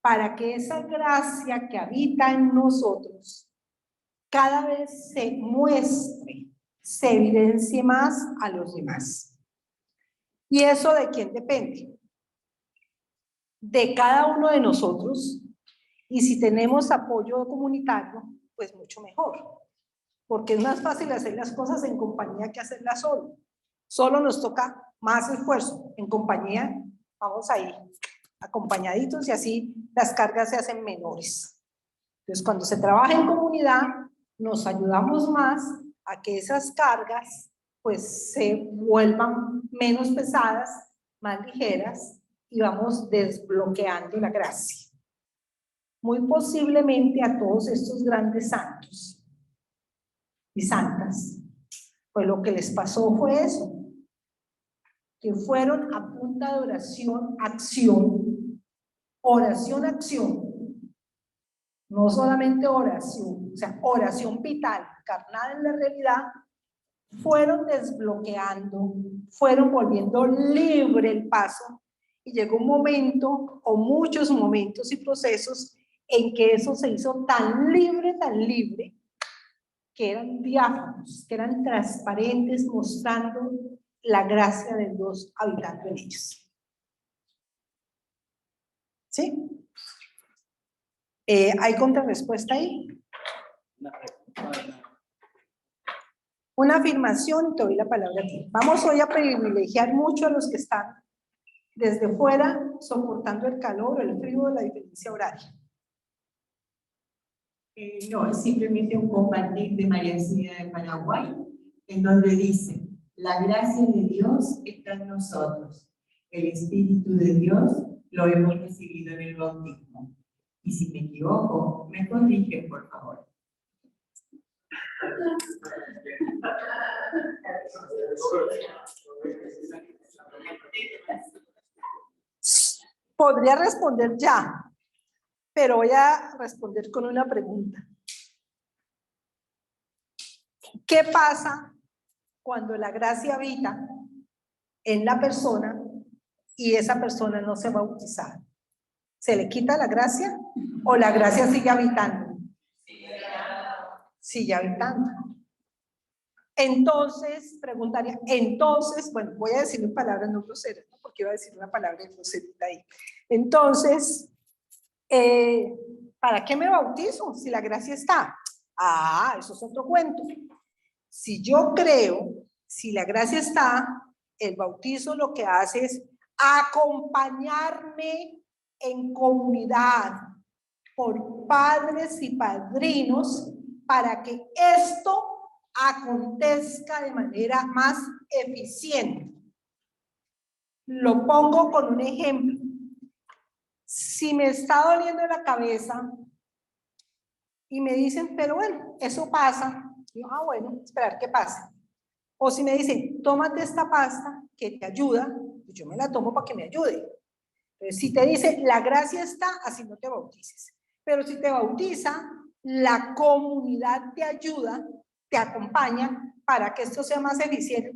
para que esa gracia que habita en nosotros cada vez se muestre, se evidencie más a los demás. ¿Y eso de quién depende? De cada uno de nosotros, y si tenemos apoyo comunitario, pues mucho mejor, porque es más fácil hacer las cosas en compañía que hacerlas solo. Solo nos toca más esfuerzo, en compañía vamos ahí acompañaditos y así las cargas se hacen menores. Entonces cuando se trabaja en comunidad nos ayudamos más a que esas cargas pues se vuelvan menos pesadas, más ligeras y vamos desbloqueando la gracia. Muy posiblemente a todos estos grandes santos y santas, pues lo que les pasó fue eso, que fueron a punta de oración, acción, no solamente oración, o sea, oración vital, carnal en la realidad, fueron desbloqueando, fueron volviendo libre el paso y llegó un momento o muchos momentos y procesos en que eso se hizo tan libre, que eran diáfanos, que eran transparentes, mostrando la gracia de Dios habitando en ellos. ¿Sí? ¿Hay contrarrespuesta ahí? Una afirmación y te doy la palabra a ti. Vamos hoy a privilegiar mucho a los que están desde fuera soportando el calor o el frío de la diferencia horaria.
No, es simplemente un compartir de María Auxilio de Paraguay, en donde dice, la gracia de Dios está en nosotros, el Espíritu de Dios lo hemos recibido en el bautismo. Y si me equivoco, me corrigen, por favor.
Podría responder ya, pero voy a responder con una pregunta. ¿Qué pasa cuando la gracia habita en la persona y esa persona no se bautiza? ¿Se le quita la gracia o la gracia sigue habitando? Sigue habitando. Entonces, preguntaría, bueno, voy a decir una palabra no grosera, ¿no? Porque iba a decir una palabra groserita ahí. Entonces, ¿para qué me bautizo si la gracia está? Ah, eso es otro cuento. Si yo creo, si la gracia está, el bautizo lo que hace es acompañarme en comunidad por padres y padrinos para que esto acontezca de manera más eficiente. Lo pongo con un ejemplo. Si me está doliendo la cabeza y me dicen, pero bueno, eso pasa, yo, bueno, esperar que pase. O si me dicen, tómate esta pasta que te ayuda, pues yo me la tomo para que me ayude. Entonces, si te dice, la gracia está, así no te bautices. Pero si te bautiza, la comunidad te ayuda, te acompaña para que esto sea más eficiente.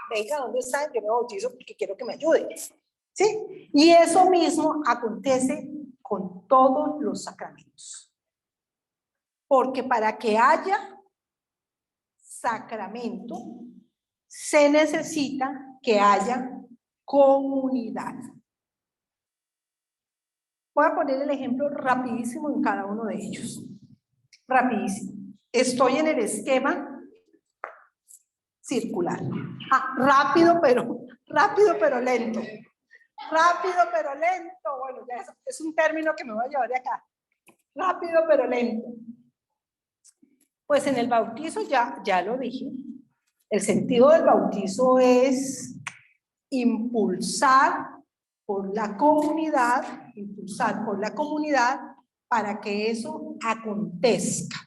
Venga, ¿dónde están? Yo me bautizo porque quiero que me ayude. ¿Sí? Y eso mismo acontece con todos los sacramentos. Porque para que haya sacramento, se necesita que haya comunidad. Voy a poner el ejemplo rapidísimo en cada uno de ellos. Rapidísimo. Estoy en el esquema circular. Rápido pero lento. Rápido pero lento. Bueno, ya es un término que me voy a llevar de acá. Rápido pero lento. Pues en el bautizo ya lo dije. El sentido del bautizo es impulsar por la comunidad para que eso acontezca,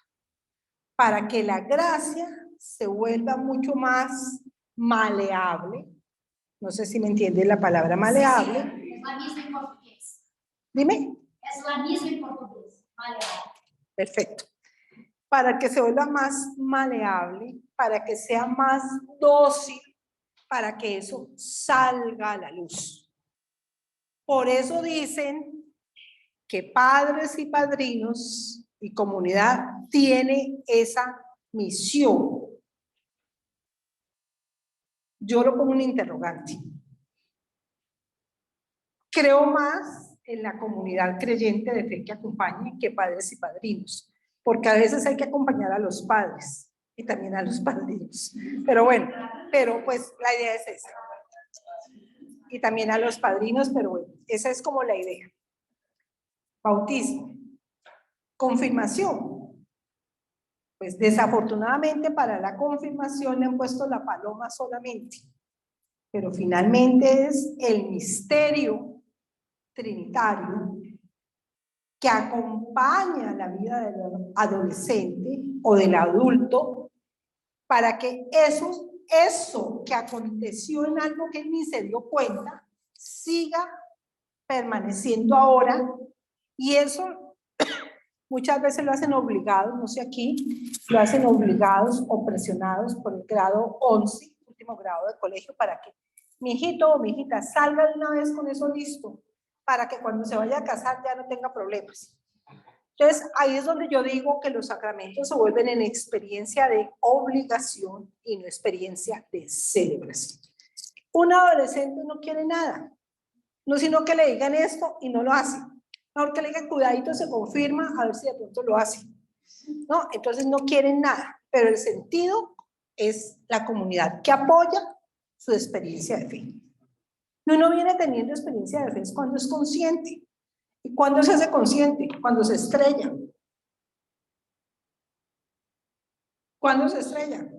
para que la gracia se vuelva mucho más maleable. No sé si me entiende la palabra maleable.
Sí, es la misma en portugués.
Dime.
Es la misma en portugués, maleable.
Perfecto. Para que se vuelva más maleable, para que sea más dócil, para que eso salga a la luz. Por eso dicen que padres y padrinos y comunidad tiene esa misión. Yo lo pongo un interrogante. Creo más en la comunidad creyente de fe que acompañe que padres y padrinos, porque a veces hay que acompañar a los padres y también a los padrinos. Pero bueno, pues la idea es esa. Y también a los padrinos, pero bueno, esa es como la idea. Bautismo. Confirmación. Pues desafortunadamente para la confirmación le han puesto la paloma solamente, pero finalmente es el misterio trinitario que acompaña la vida del adolescente o del adulto para que eso que aconteció en algo que él ni se dio cuenta siga permaneciendo ahora, y eso muchas veces lo hacen obligados, no sé aquí, lo hacen obligados o presionados por el grado 11, último grado de colegio, para que mi hijito o mi hijita salga de una vez con eso listo, para que cuando se vaya a casar ya no tenga problemas. Entonces, ahí es donde yo digo que los sacramentos se vuelven en experiencia de obligación y no experiencia de celebración. Un adolescente no quiere nada, no sino que le digan esto y no lo hace. Mejor que le digan cuidadito, se confirma, a ver si de pronto lo hace. No, entonces no quieren nada, pero el sentido es la comunidad que apoya su experiencia de fe. Y uno viene teniendo experiencia de fe es cuando es consciente. ¿Y cuándo se hace consciente? Cuando se estrella. ¿Cuándo se estrella?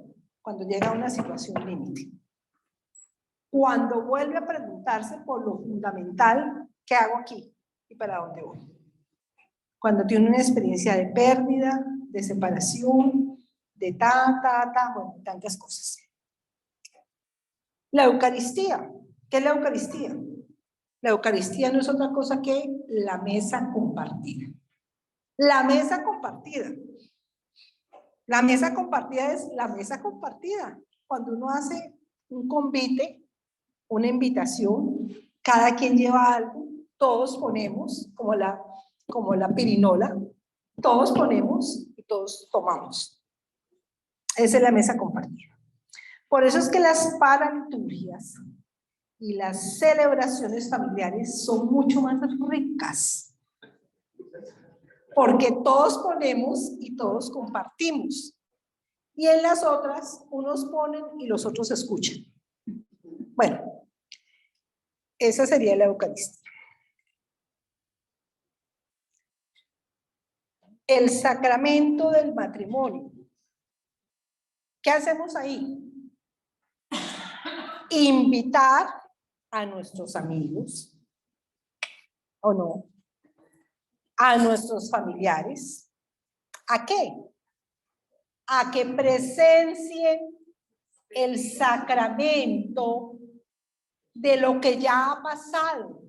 Cuando llega a una situación límite. Cuando vuelve a preguntarse por lo fundamental, ¿qué hago aquí? ¿Y para dónde voy? Cuando tiene una experiencia de pérdida, de separación, de bueno, tantas cosas. La Eucaristía. ¿Qué es la Eucaristía? La Eucaristía no es otra cosa que la mesa compartida. La mesa compartida. La mesa compartida es la mesa compartida. Cuando uno hace un convite, una invitación, cada quien lleva algo, todos ponemos, como la pirinola, todos ponemos y todos tomamos. Esa es la mesa compartida. Por eso es que las paraliturgias y las celebraciones familiares son mucho más ricas. Porque todos ponemos y todos compartimos. Y en las otras, unos ponen y los otros escuchan. Bueno, esa sería la Eucaristía. El sacramento del matrimonio. ¿Qué hacemos ahí? Invitar a nuestros amigos, ¿o no? A nuestros familiares. ¿A qué? A que presencien el sacramento de lo que ya ha pasado.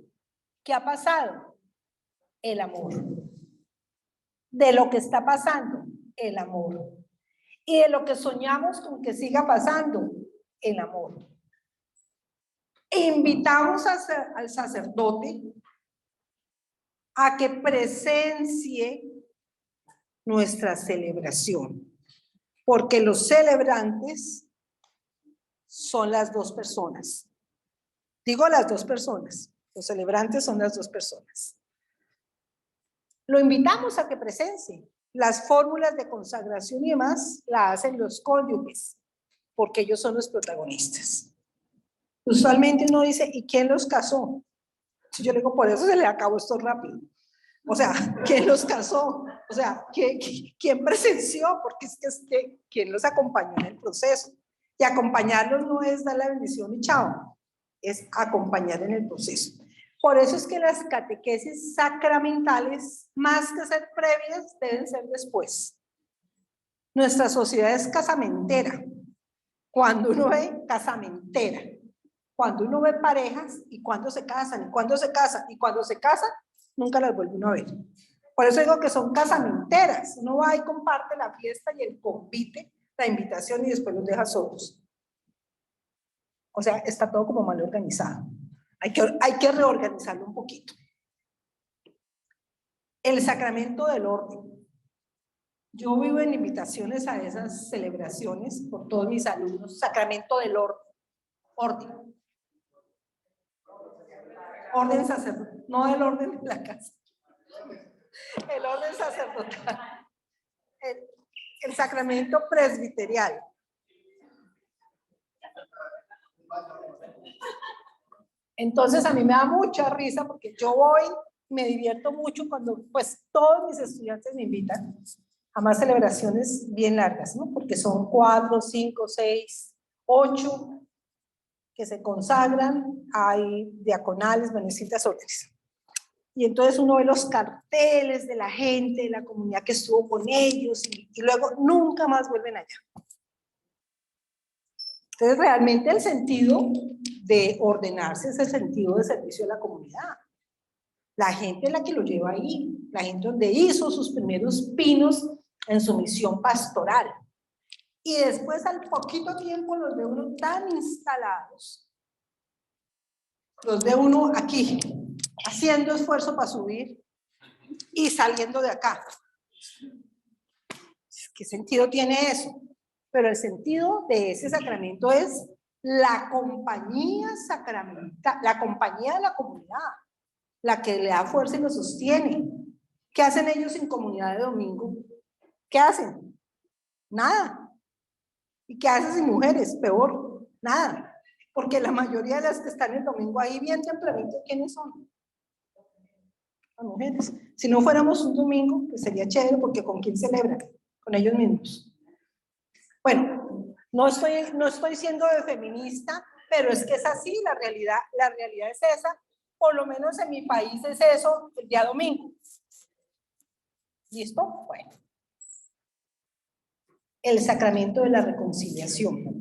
¿Qué ha pasado? El amor. De lo que está pasando, el amor. Y de lo que soñamos con que siga pasando, el amor. Invitamos al sacerdote a que presencie nuestra celebración, porque los celebrantes son las dos personas. Digo las dos personas, los celebrantes son las dos personas. Lo invitamos a que presencie. Las fórmulas de consagración y demás la hacen los cónyuges, porque ellos son los protagonistas. Usualmente uno dice, ¿y quién los casó? Yo le digo, por eso se le acabó esto rápido. O sea, ¿quién los casó? O sea, ¿quién presenció? Porque es que ¿quién los acompañó en el proceso? Y acompañarlos no es dar la bendición y chao, es acompañar en el proceso. Por eso es que las catequesis sacramentales, más que ser previas, deben ser después. Nuestra sociedad es casamentera. Cuando uno ve casamentera, cuando uno ve parejas y cuando se casan, y cuando se casan, y cuando se casan, nunca las vuelve uno a ver. Por eso digo que son casamenteras. Uno va y comparte la fiesta y el convite, la invitación y después los deja solos. O sea, está todo como mal organizado. Hay que reorganizarlo un poquito. El sacramento del orden. Yo vivo en invitaciones a esas celebraciones por todos mis alumnos. Sacramento del orden. Orden. Orden sacerdotal, no el orden de la casa. El orden sacerdotal. El sacramento presbiterial. Entonces a mí me da mucha risa porque yo voy, me divierto mucho cuando pues todos mis estudiantes me invitan a más celebraciones bien largas, ¿no? Porque son 4, 5, 6, 8 que se consagran, hay diaconales, manecitas, órdenes. Y entonces uno ve los carteles de la gente, de la comunidad que estuvo con ellos y luego nunca más vuelven allá. Entonces realmente el sentido de ordenarse es el sentido de servicio a la comunidad. La gente es la que lo lleva ahí, la gente donde hizo sus primeros pinos en su misión pastoral. Y después al poquito tiempo los ve uno tan instalados, los ve uno aquí, haciendo esfuerzo para subir y saliendo de acá. ¿Qué sentido tiene eso? Pero el sentido de ese sacramento es la compañía sacramental, la compañía de la comunidad, la que le da fuerza y lo sostiene. ¿Qué hacen ellos en comunidad de domingo? ¿Qué hacen? Nada. ¿Y qué haces sin mujeres? Peor, nada. Porque la mayoría de las que están el domingo ahí bien tempranito, ¿quiénes son? Las mujeres. Si no fuéramos un domingo, pues sería chévere, porque ¿con quién celebran? Con ellos mismos. Bueno, no estoy siendo de feminista, pero es que es así, la realidad es esa. Por lo menos en mi país es eso, el día domingo. ¿Listo? Bueno. El sacramento de la reconciliación.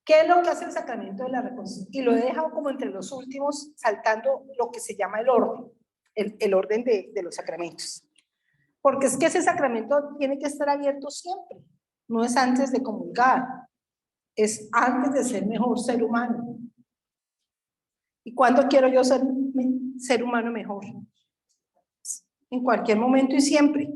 ¿Qué es lo que hace el sacramento de la reconciliación? Y lo he dejado como entre los últimos, saltando lo que se llama el orden, el orden de los sacramentos. Porque es que ese sacramento tiene que estar abierto siempre. No es antes de comulgar, es antes de ser mejor ser humano. ¿Y cuándo quiero yo ser humano mejor? En cualquier momento y siempre.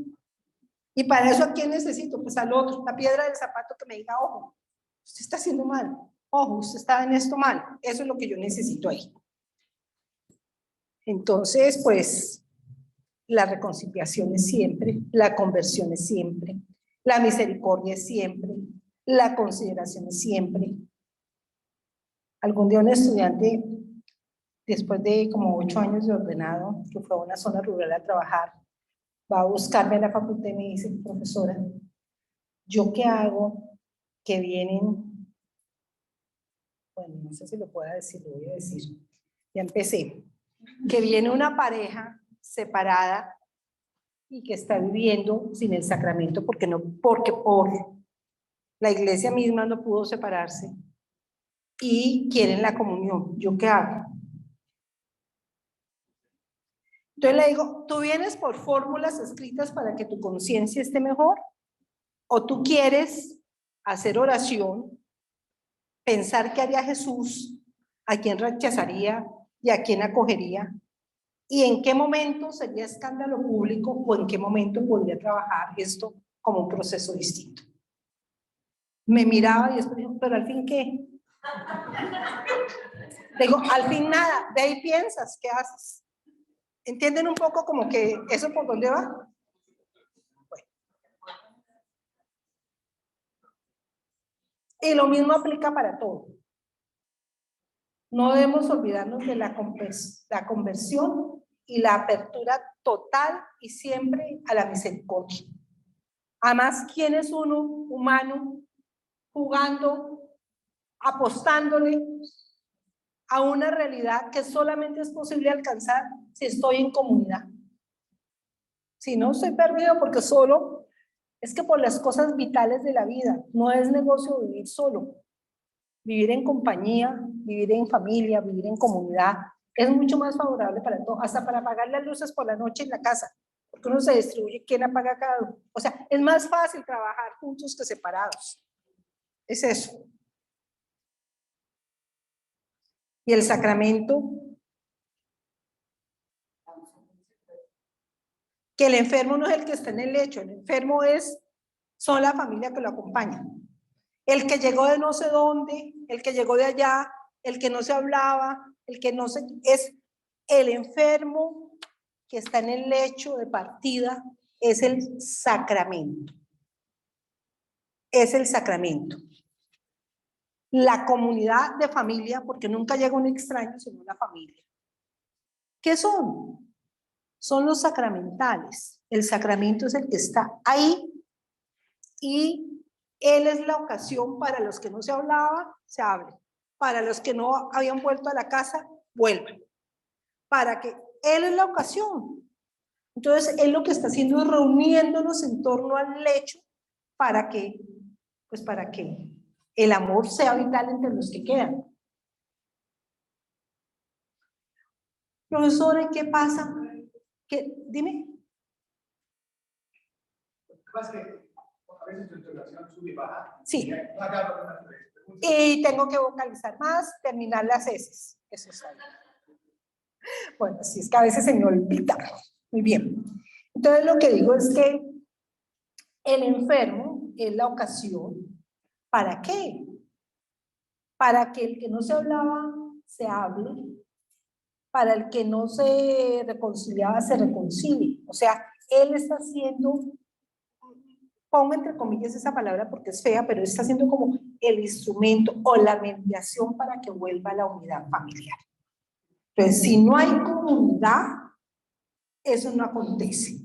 Y para eso, ¿a quién necesito? Pues al otro, la piedra del zapato que me diga, ojo, usted está haciendo mal, ojo, usted está en esto mal. Eso es lo que yo necesito ahí. Entonces, pues, la reconciliación es siempre, la conversión es siempre, la misericordia es siempre, la consideración es siempre. Algún día un estudiante, después de como 8 años de ordenado, que fue a una zona rural a trabajar, va a buscarme a la facultad y me dice, profesora, ¿yo qué hago? Que vienen, bueno, no sé si lo pueda decir, lo voy a decir, ya empecé, que viene una pareja separada y que está viviendo sin el sacramento porque por la iglesia misma no pudo separarse y quieren la comunión. ¿Yo qué hago? Entonces le digo, ¿tú vienes por fórmulas escritas para que tu conciencia esté mejor? ¿O tú quieres hacer oración, pensar qué haría Jesús, a quién rechazaría y a quién acogería? ¿Y en qué momento sería escándalo público o en qué momento podría trabajar esto como un proceso distinto? Me miraba y después dijo, ¿pero al fin qué? Digo, al fin nada, de ahí piensas, ¿qué haces? ¿Entienden un poco como que eso por dónde va? Bueno. Y lo mismo aplica para todo. No debemos olvidarnos de la conversión y la apertura total y siempre a la misericordia. Además, ¿quién es uno humano jugando, apostándole a una realidad que solamente es posible alcanzar si estoy en comunidad? Si no, estoy perdido porque solo, es que por las cosas vitales de la vida, no es negocio vivir solo. Vivir en compañía, vivir en familia, vivir en comunidad, es mucho más favorable para todo, hasta para apagar las luces por la noche en la casa, porque uno se distribuye, ¿quién apaga cada uno? O sea, es más fácil trabajar juntos que separados. Es eso. Y el sacramento, que el enfermo no es el que está en el lecho, el enfermo son la familia que lo acompaña. El que llegó de no sé dónde, el que llegó de allá, el que no se hablaba, el que no se... es el enfermo que está en el lecho de partida, es el sacramento. Es el sacramento. La comunidad de familia, porque nunca llega un extraño, sino una familia. ¿Qué son? Son los sacramentales. El sacramento es el que está ahí y él es la ocasión para los que no se hablaba, se hable. Para los que no habían vuelto a la casa, vuelvan. Para que él es la ocasión. Entonces, él lo que está haciendo es reuniéndonos en torno al lecho para que, pues para que el amor sea vital entre los que quedan. Profesora, ¿qué pasa? Dime. A veces tu entonación sube y baja. Sí. Y tengo que vocalizar más, terminar las heces. Eso es algo. Bueno, sí, es que a veces se me olvida. Muy bien. Entonces lo que digo es que el enfermo es la ocasión. ¿Para qué? Para que el que no se hablaba se hable. Para el que no se reconciliaba se reconcilie. O sea, él está haciendo pongo entre comillas esa palabra porque es fea, pero está siendo como el instrumento o la mediación para que vuelva la unidad familiar. Entonces, si no hay comunidad, eso no acontece.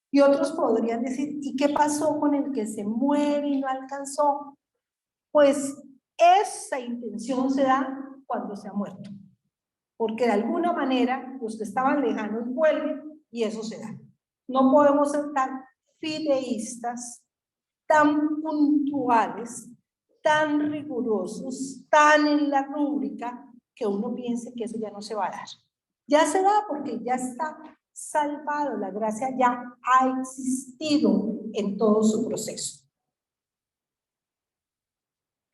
Y otros podrían decir, ¿y qué pasó con el que se muere y no alcanzó? Pues esa intención se da cuando se ha muerto. Porque de alguna manera los que estaban lejanos vuelven y eso se da. No podemos ser tan fideístas, tan puntuales, tan rigurosos, tan en la rúbrica, que uno piense que eso ya no se va a dar. Ya se da porque ya está salvado, la gracia ya ha existido en todo su proceso.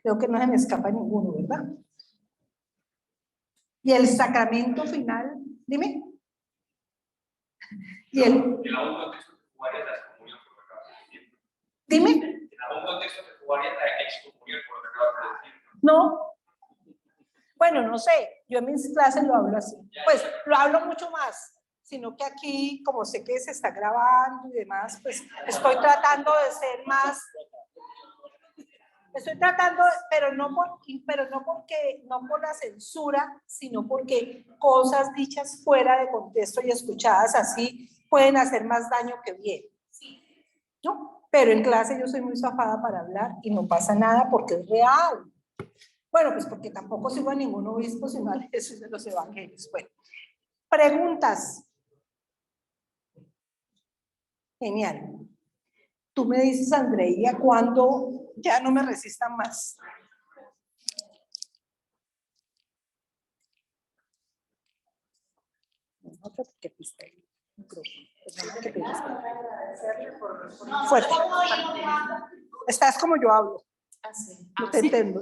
Creo que no se me escapa ninguno, ¿verdad? Y el sacramento final, dime. Y el...
En algún contexto que jugaría la excomunión por lo que acabas de decir.
Dime.
En algún contexto que jugaría la excomunión por lo que acabas de decir.
No. Bueno, no sé, yo en mis clases lo hablo así. Pues lo hablo mucho más, sino que aquí, como sé que se está grabando y demás, pues estoy tratando de ser más... Estoy tratando, pero no porque, no por la censura, sino porque cosas dichas fuera de contexto y escuchadas así pueden hacer más daño que bien. ¿No? Pero en clase yo soy muy zafada para hablar y no pasa nada porque es real. Bueno, pues porque tampoco sigo a ningún obispo, sino a Jesús de los evangelios. Bueno, preguntas. Genial. Tú me dices, Andreia, cuando ya no me resistan más. Fuerte. Estás como yo hablo. No te entiendo.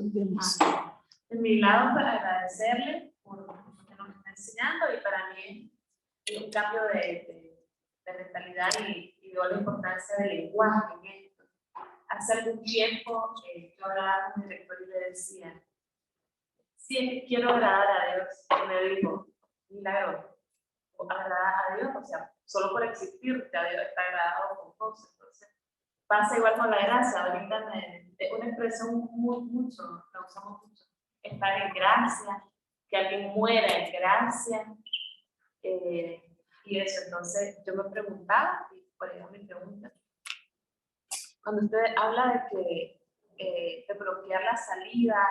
De mi lado, para agradecerle por lo que nos está enseñando, y para mí es un cambio de mentalidad y veo la importancia del lenguaje en esto. Hace algún tiempo yo hablaba con mi director y le decía, si es que quiero agradar a Dios, y me dijo, milagro, agradar a Dios, o sea, solo por existir ya Dios está agradado con cosas. Entonces, pasa igual con la gracia. Ahorita es una expresión mucho, la usamos mucho, estar en gracia, que alguien muera en gracia, y eso. Entonces yo me preguntaba, y por ahí mi pregunta, cuando usted habla de bloquear la salida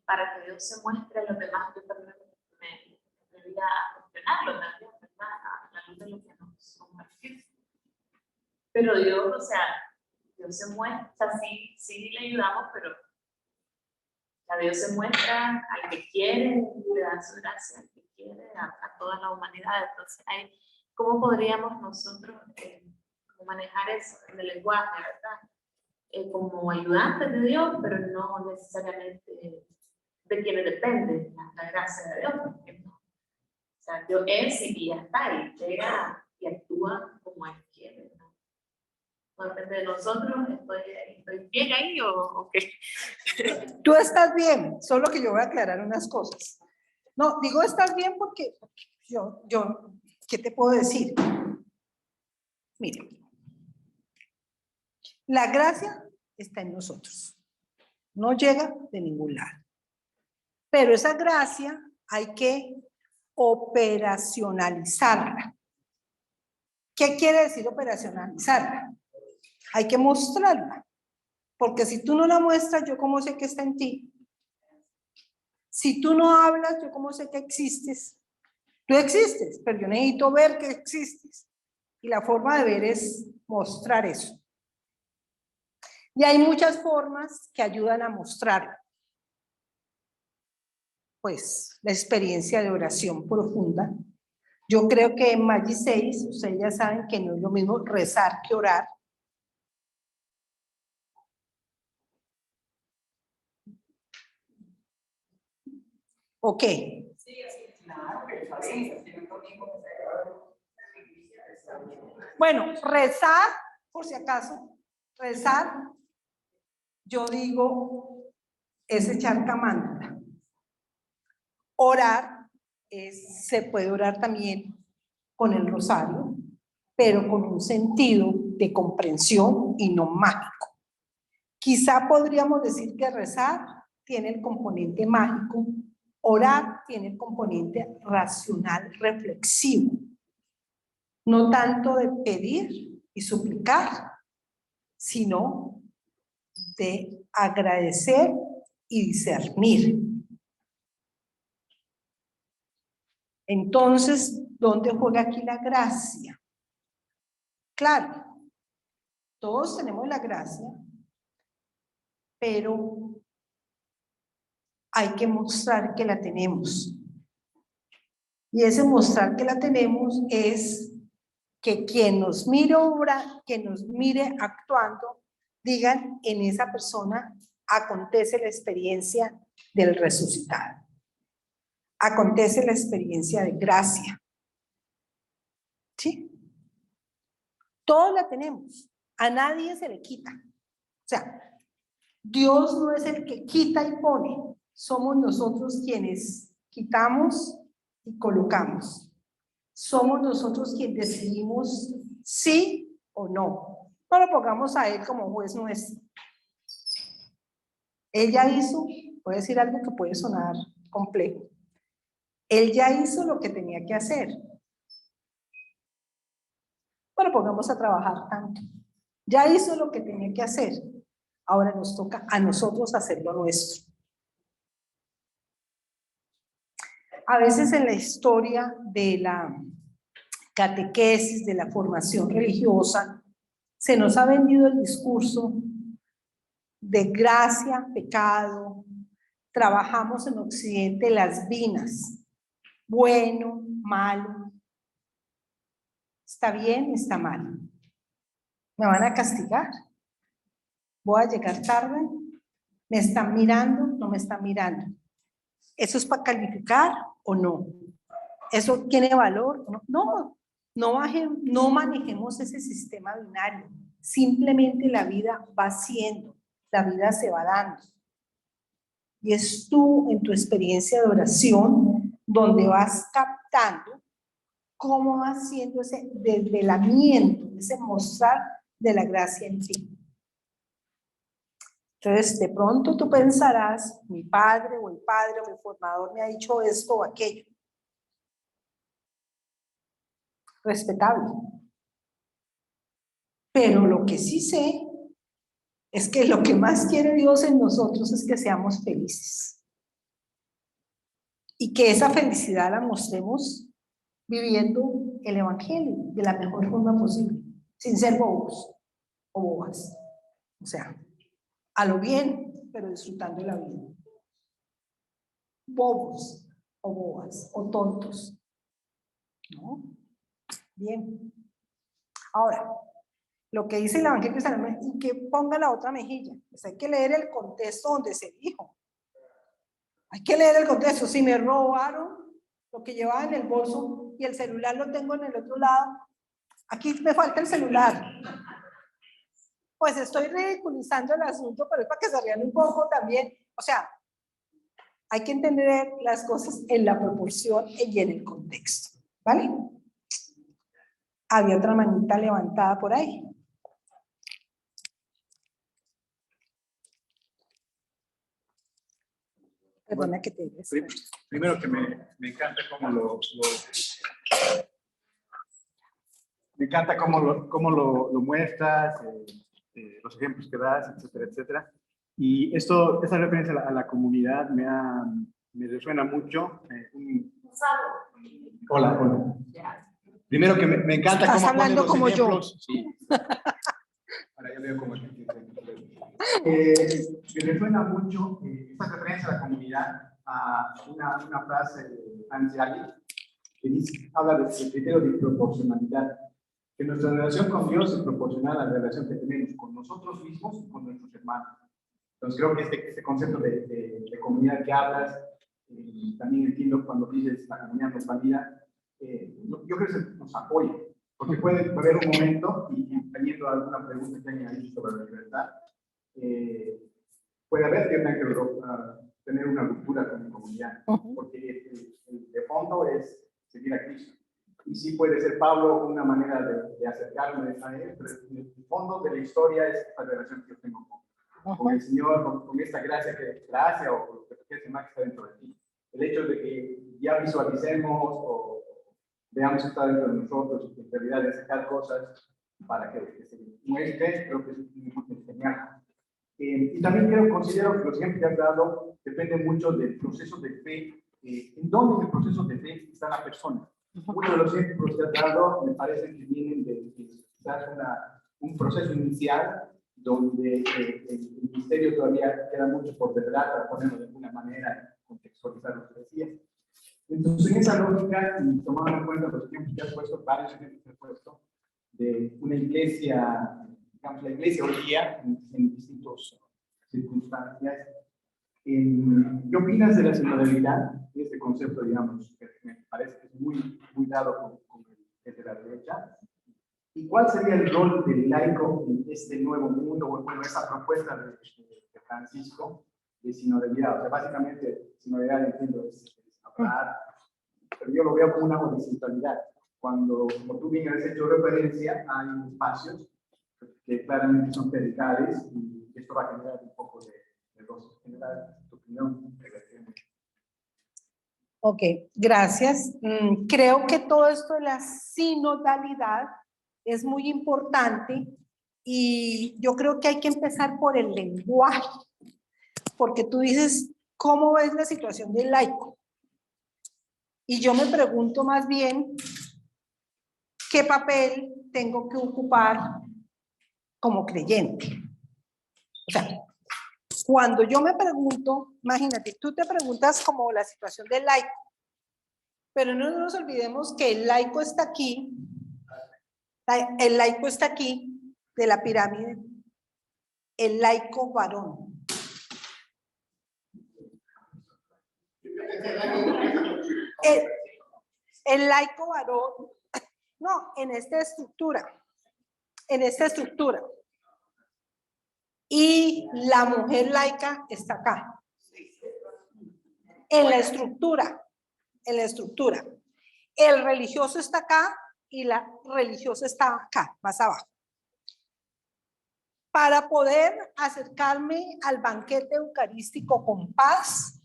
para que Dios se muestre a los demás, yo también me debería cuestionarlo también, ¿verdad? A la luz de lo que nos compartió. Pero Dios, o sea, Dios se muestra, o sea, sí le ayudamos, pero a Dios se muestra al que quiere, le da su gracia al que quiere, a toda la humanidad. Entonces, ¿cómo podríamos nosotros manejar eso en el lenguaje, verdad? Como ayudantes de Dios, pero no necesariamente de quienes depende la gracia de Dios, por ejemplo. O sea, Dios es y ya está, y llega y actúa como Él quiere, ¿no? No depende de nosotros. ¿Estoy bien ahí o qué?
Tú estás bien, solo que yo voy a aclarar unas cosas. No, digo estás bien porque yo, ¿qué te puedo decir? Mire, la gracia está en nosotros, no llega de ningún lado. Pero esa gracia hay que operacionalizarla. ¿Qué quiere decir operacionalizarla? Hay que mostrarla, porque si tú no la muestras, ¿yo cómo sé que está en ti? Si tú no hablas, ¿yo cómo sé que existes? Tú existes, pero yo necesito ver que existes. Y la forma de ver es mostrar eso. Y hay muchas formas que ayudan a mostrarlo. Pues la experiencia de oración profunda. Yo creo que en Maggi 6, ustedes ya saben que no es lo mismo rezar que orar. ¿Ok? Bueno, rezar, por si acaso, rezar, yo digo, es echar camándula. Orar, se puede orar también con el rosario, pero con un sentido de comprensión y no mágico. Quizá podríamos decir que rezar tiene el componente mágico, orar tiene el componente racional, reflexivo, no tanto de pedir y suplicar, sino de agradecer y discernir. Entonces, ¿dónde juega aquí la gracia? Claro, todos tenemos la gracia, pero hay que mostrar que la tenemos. Y ese mostrar que la tenemos es que quien nos mire obra, que nos mire actuando, digan, en esa persona acontece la experiencia del resucitado. Acontece la experiencia de gracia. ¿Sí? Todos la tenemos. A nadie se le quita. O sea, Dios no es el que quita y pone. Somos nosotros quienes quitamos y colocamos. Somos nosotros quienes decidimos sí o no. No lo pongamos a Él como juez nuestro. Él ya hizo, voy a decir algo que puede sonar complejo. Él ya hizo lo que tenía que hacer. Bueno, pongamos a trabajar tanto. Ya hizo lo que tenía que hacer. Ahora nos toca a nosotros hacer lo nuestro. A veces en la historia de la catequesis, de la formación religiosa, se nos ha vendido el discurso de gracia, pecado. Trabajamos en Occidente las binas, bueno, malo. ¿Está bien? ¿Está mal? ¿Me van a castigar? ¿Voy a llegar tarde? ¿Me están mirando? ¿No me están mirando? ¿Eso es para calificar o no? ¿Eso tiene valor? No manejemos ese sistema binario. Simplemente la vida va siendo, la vida se va dando. Y es tú, en tu experiencia de oración, donde vas captando cómo va siendo ese desvelamiento, ese mostrar de la gracia en ti. Entonces, de pronto tú pensarás, mi padre o el padre o mi formador me ha dicho esto o aquello. Respetable. Pero lo que sí sé es que lo que más quiere Dios en nosotros es que seamos felices. Y que esa felicidad la mostremos viviendo el evangelio de la mejor forma posible, sin ser bobos o bobas. O sea, a lo bien, pero disfrutando la vida. Bobos o bobas o tontos. ¿No? Bien. Ahora, lo que dice el Evangelio y que ponga la otra mejilla. Pues hay que leer el contexto donde se dijo. Hay que leer el contexto. Si me robaron lo que llevaba en el bolso y el celular lo tengo en el otro lado, aquí me falta el celular. Pues estoy ridiculizando el asunto, pero es para que se rían un poco también. O sea, hay que entender las cosas en la proporción y en el contexto. ¿Vale? Había otra manita levantada por ahí. Perdona que te digas.
Primero que me encanta cómo me encanta cómo lo muestras, los ejemplos que das, etcétera, etcétera. Y esa referencia a la comunidad me resuena mucho. Hola. Primero que me encanta cómo pones los
como
ejemplos.
Yo.
Sí. Ahora ya veo cómo es. Me resuena mucho esta referencia a la comunidad a una frase de Hans Yali que habla del criterio de proporcionalidad, que nuestra relación con Dios es proporcional a la relación que tenemos con nosotros mismos y con nuestros hermanos. Entonces creo que este concepto de comunidad que hablas, y también entiendo cuando dices la comunidad nos valida, yo creo que nos apoya, porque puede haber un momento, y teniendo alguna pregunta que hayan hecho sobre la libertad, puede haber que tener una ruptura con mi comunidad, porque el de fondo es seguir a Cristo. y sí puede ser Pablo una manera de acercarme a él, pero en el fondo de la historia es esta relación que yo tengo con el Señor, con esta gracia o lo que es más que está dentro de ti. El hecho de que ya visualicemos o veamos que está dentro de nosotros, en realidad de sacar cosas para que se muestre, creo que es genial. Y también considero que los ejemplos que has dado dependen mucho del proceso de fe. ¿En dónde en el proceso de fe está la persona? Uno de los ejemplos que has dado me parece que vienen de quizás un proceso inicial donde el ministerio todavía queda mucho por detrás, para ponerlo de alguna manera, contextualizar lo que decía. Entonces, en esa lógica, y tomando en cuenta los ejemplos que has puesto, varios ejemplos que has puesto, de una iglesia, digamos, la iglesia hoy día, en distintas circunstancias, ¿qué opinas de la sinodalidad? Este concepto, digamos, que me parece que es muy dado con el de la derecha. ¿Y cuál sería el rol del laico en este nuevo mundo, o bueno, esa propuesta de Francisco de sinodalidad? O sea, básicamente, sinodalidad, entiendo, es hablar, pero yo lo veo como una horizontalidad. Cuando, como tú bien has hecho referencia, hay espacios que claramente son verticales y esto va a generar un poco de roce. General, tu opinión.
Ok, gracias. Creo que todo esto de la sinodalidad es muy importante y yo creo que hay que empezar por el lenguaje, porque tú dices, ¿cómo ves la situación del laico? Y yo me pregunto más bien, ¿qué papel tengo que ocupar como creyente? O sea, cuando yo me pregunto, imagínate, tú te preguntas como la situación del laico, pero no nos olvidemos que el laico está aquí de la pirámide, el laico varón. El laico varón, no, en esta estructura. Y la mujer laica está acá. En la estructura. El religioso está acá y la religiosa está acá, más abajo. Para poder acercarme al banquete eucarístico con paz,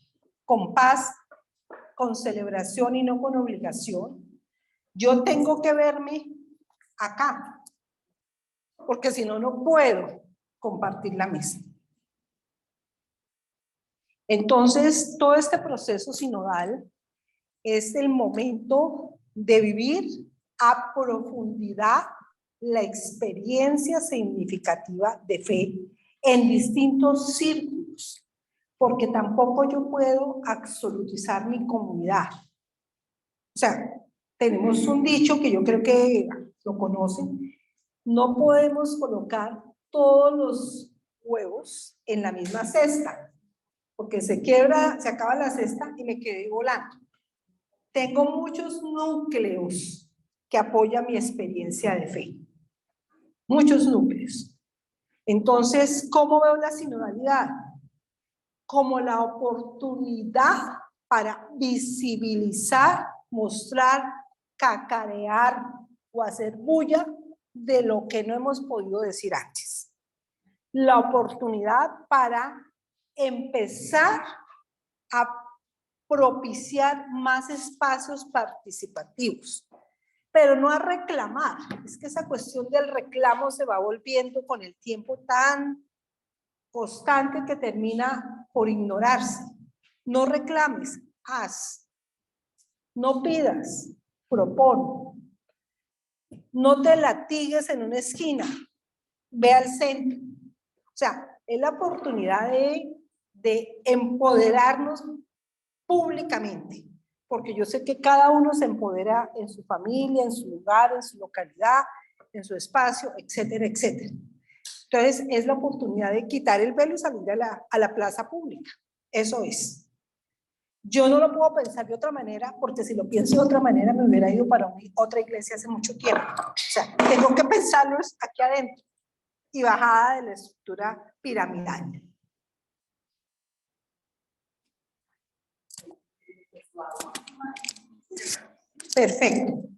con celebración y no con obligación, yo tengo que verme acá, porque si no, no puedo compartir la mesa. Entonces, todo este proceso sinodal es el momento de vivir a profundidad la experiencia significativa de fe en distintos círculos, porque tampoco yo puedo absolutizar mi comunidad. O sea, tenemos un dicho que yo creo que lo conocen, no podemos colocar todos los huevos en la misma cesta, porque se acaba la cesta y me quedé volando. Tengo muchos núcleos que apoyan mi experiencia de fe. Muchos núcleos. Entonces, ¿cómo veo la sinodalidad? Como la oportunidad para visibilizar, mostrar, cacarear o hacer bulla de lo que no hemos podido decir antes. La oportunidad para empezar a propiciar más espacios participativos, pero no a reclamar. Es que esa cuestión del reclamo se va volviendo con el tiempo tan constante que termina por ignorarse. No reclames, haz. No pidas, propon. No te latigues en una esquina, ve al centro. O sea, es la oportunidad de empoderarnos públicamente, porque yo sé que cada uno se empodera en su familia, en su lugar, en su localidad, en su espacio, etcétera, etcétera. Entonces, es la oportunidad de quitar el velo y salir a la plaza pública. Eso es. Yo no lo puedo pensar de otra manera, porque si lo pienso de otra manera me hubiera ido para otra iglesia hace mucho tiempo. O sea, tengo que pensarlo aquí adentro y bajada de la estructura piramidal. Perfecto.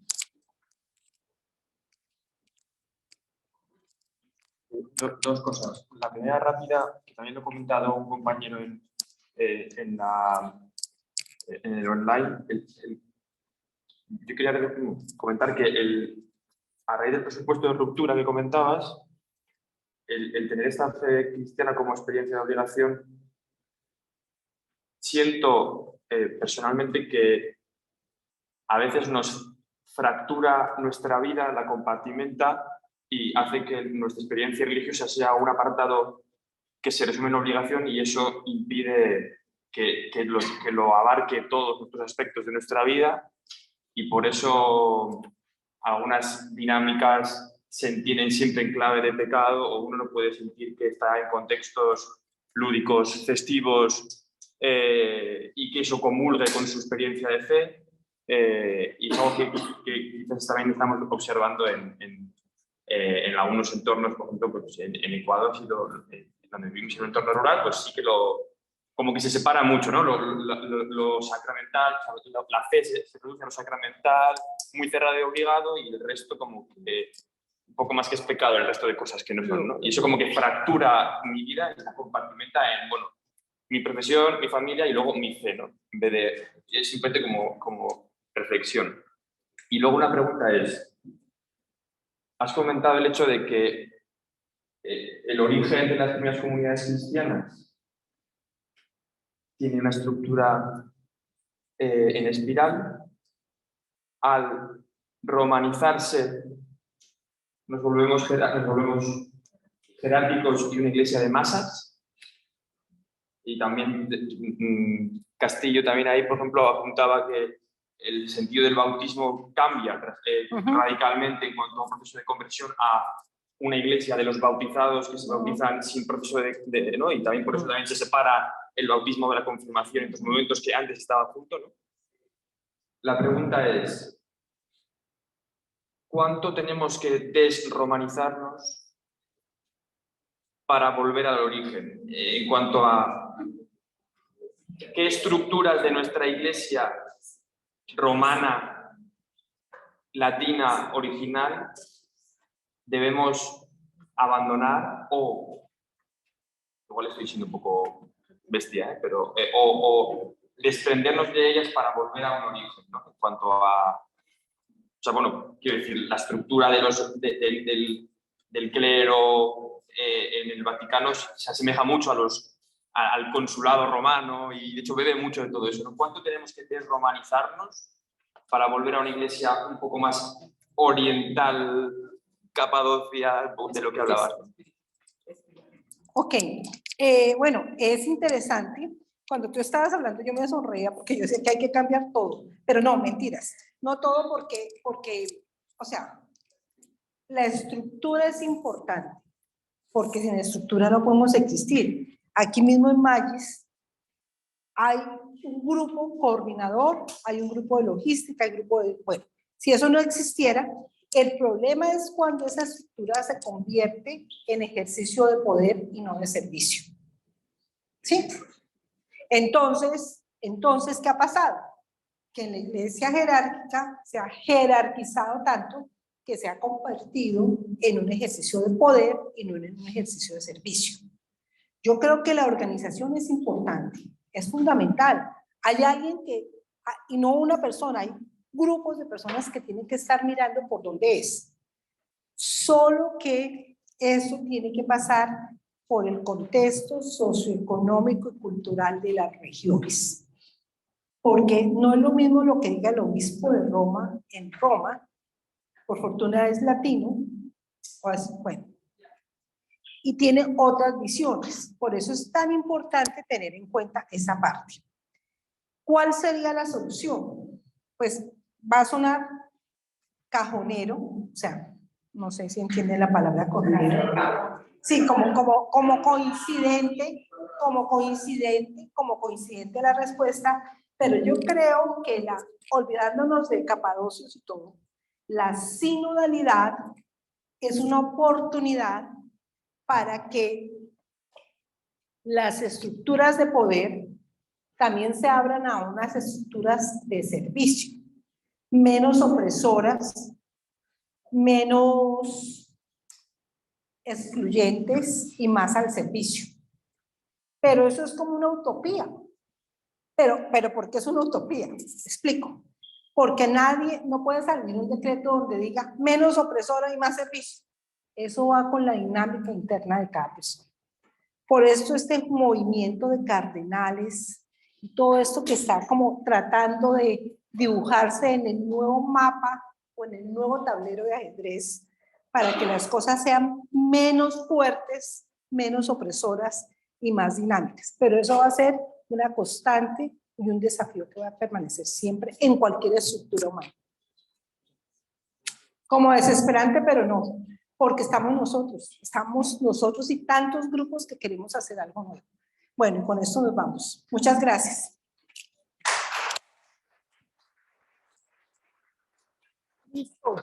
Dos cosas. La primera rápida, que también lo ha comentado un compañero en el online. Yo quería comentar que a raíz del presupuesto de ruptura que comentabas, el tener esta fe cristiana como experiencia de obligación, siento personalmente que a veces nos fractura nuestra vida, la compartimenta y hace que nuestra experiencia religiosa sea un apartado que se resume en obligación, y eso impide que lo abarque todos los aspectos de nuestra vida, y por eso algunas dinámicas se entienden siempre en clave de pecado, o uno no puede sentir que está en contextos lúdicos, festivos, y que eso comulgue con su experiencia de fe, y es algo que quizás también estamos observando en algunos entornos. Por ejemplo, pues en Ecuador, donde vivimos en un entorno rural, pues sí que como que se separa mucho, ¿no? Lo sacramental, la fe se reduce a lo sacramental, muy cerrado y obligado, y el resto como que un poco más que es pecado, el resto de cosas que no son, ¿no? Y eso como que fractura mi vida y la compartimenta en, bueno, mi profesión, mi familia y luego mi fe, ¿no? En vez de simplemente como reflexión. Y luego una pregunta es, has comentado el hecho de que el origen de las primeras comunidades cristianas tiene una estructura en espiral. Al romanizarse nos volvemos jerárquicos y una iglesia de masas. Y también Castillo también ahí, por ejemplo, apuntaba que el sentido del bautismo cambia radicalmente en cuanto a un proceso de conversión a una iglesia de los bautizados que se bautizan sin proceso ¿no? Y también por eso también se separa el bautismo de la confirmación en estos momentos que antes estaba junto, ¿no? La pregunta es, ¿cuánto tenemos que desromanizarnos para volver al origen? En cuanto a qué estructuras de nuestra iglesia romana, latina, original, debemos abandonar, o igual estoy siendo un poco bestia, pero o desprendernos de ellas para volver a un origen, ¿no? En cuanto a, o sea, bueno, quiero decir, la estructura del clero en el Vaticano se asemeja mucho al consulado romano, y de hecho bebe mucho de todo eso, ¿no? ¿Cuánto tenemos que desromanizarnos para volver a una iglesia un poco más oriental, Capadocia, de lo que hablabas?
Ok, bueno, es interesante. Cuando tú estabas hablando yo me sonreía porque yo sé que hay que cambiar todo, pero no, mentiras. No todo porque, o sea, la estructura es importante, porque sin estructura no podemos existir. Aquí mismo en Magis hay un grupo coordinador, hay un grupo de logística, hay un grupo de, bueno, si eso no existiera, el problema es cuando esa estructura se convierte en ejercicio de poder y no de servicio. ¿Sí? Entonces, ¿qué ha pasado? Que en la iglesia jerárquica se ha jerarquizado tanto que se ha convertido en un ejercicio de poder y no en un ejercicio de servicio. Yo creo que la organización es importante, es fundamental. Hay alguien que, y no una persona, hay grupos de personas que tienen que estar mirando por dónde es. Solo que eso tiene que pasar por el contexto socioeconómico y cultural de las regiones. Porque no es lo mismo lo que diga el obispo de Roma en Roma, por fortuna es latino, bueno, y tiene otras visiones. Por eso es tan importante tener en cuenta esa parte. ¿Cuál sería la solución? Pues va a sonar cajonero, o sea, no sé si entienden la palabra cajonero. Sí, como coincidente la respuesta, pero yo creo que olvidándonos de Capadocios y todo, la sinodalidad es una oportunidad para que las estructuras de poder también se abran a unas estructuras de servicio, menos opresoras, menos excluyentes y más al servicio. Pero eso es como una utopía. Pero ¿por qué es una utopía? Explico. Porque nadie, no puede salir un decreto donde diga menos opresora y más servicio. Eso va con la dinámica interna de cada persona. Por esto este movimiento de cardenales y todo esto que está como tratando de dibujarse en el nuevo mapa o en el nuevo tablero de ajedrez para que las cosas sean menos fuertes, menos opresoras y más dinámicas. Pero eso va a ser una constante y un desafío que va a permanecer siempre en cualquier estructura humana. Como desesperante, pero no, porque estamos nosotros y tantos grupos que queremos hacer algo nuevo. Bueno, con esto nos vamos. Muchas gracias. Listo.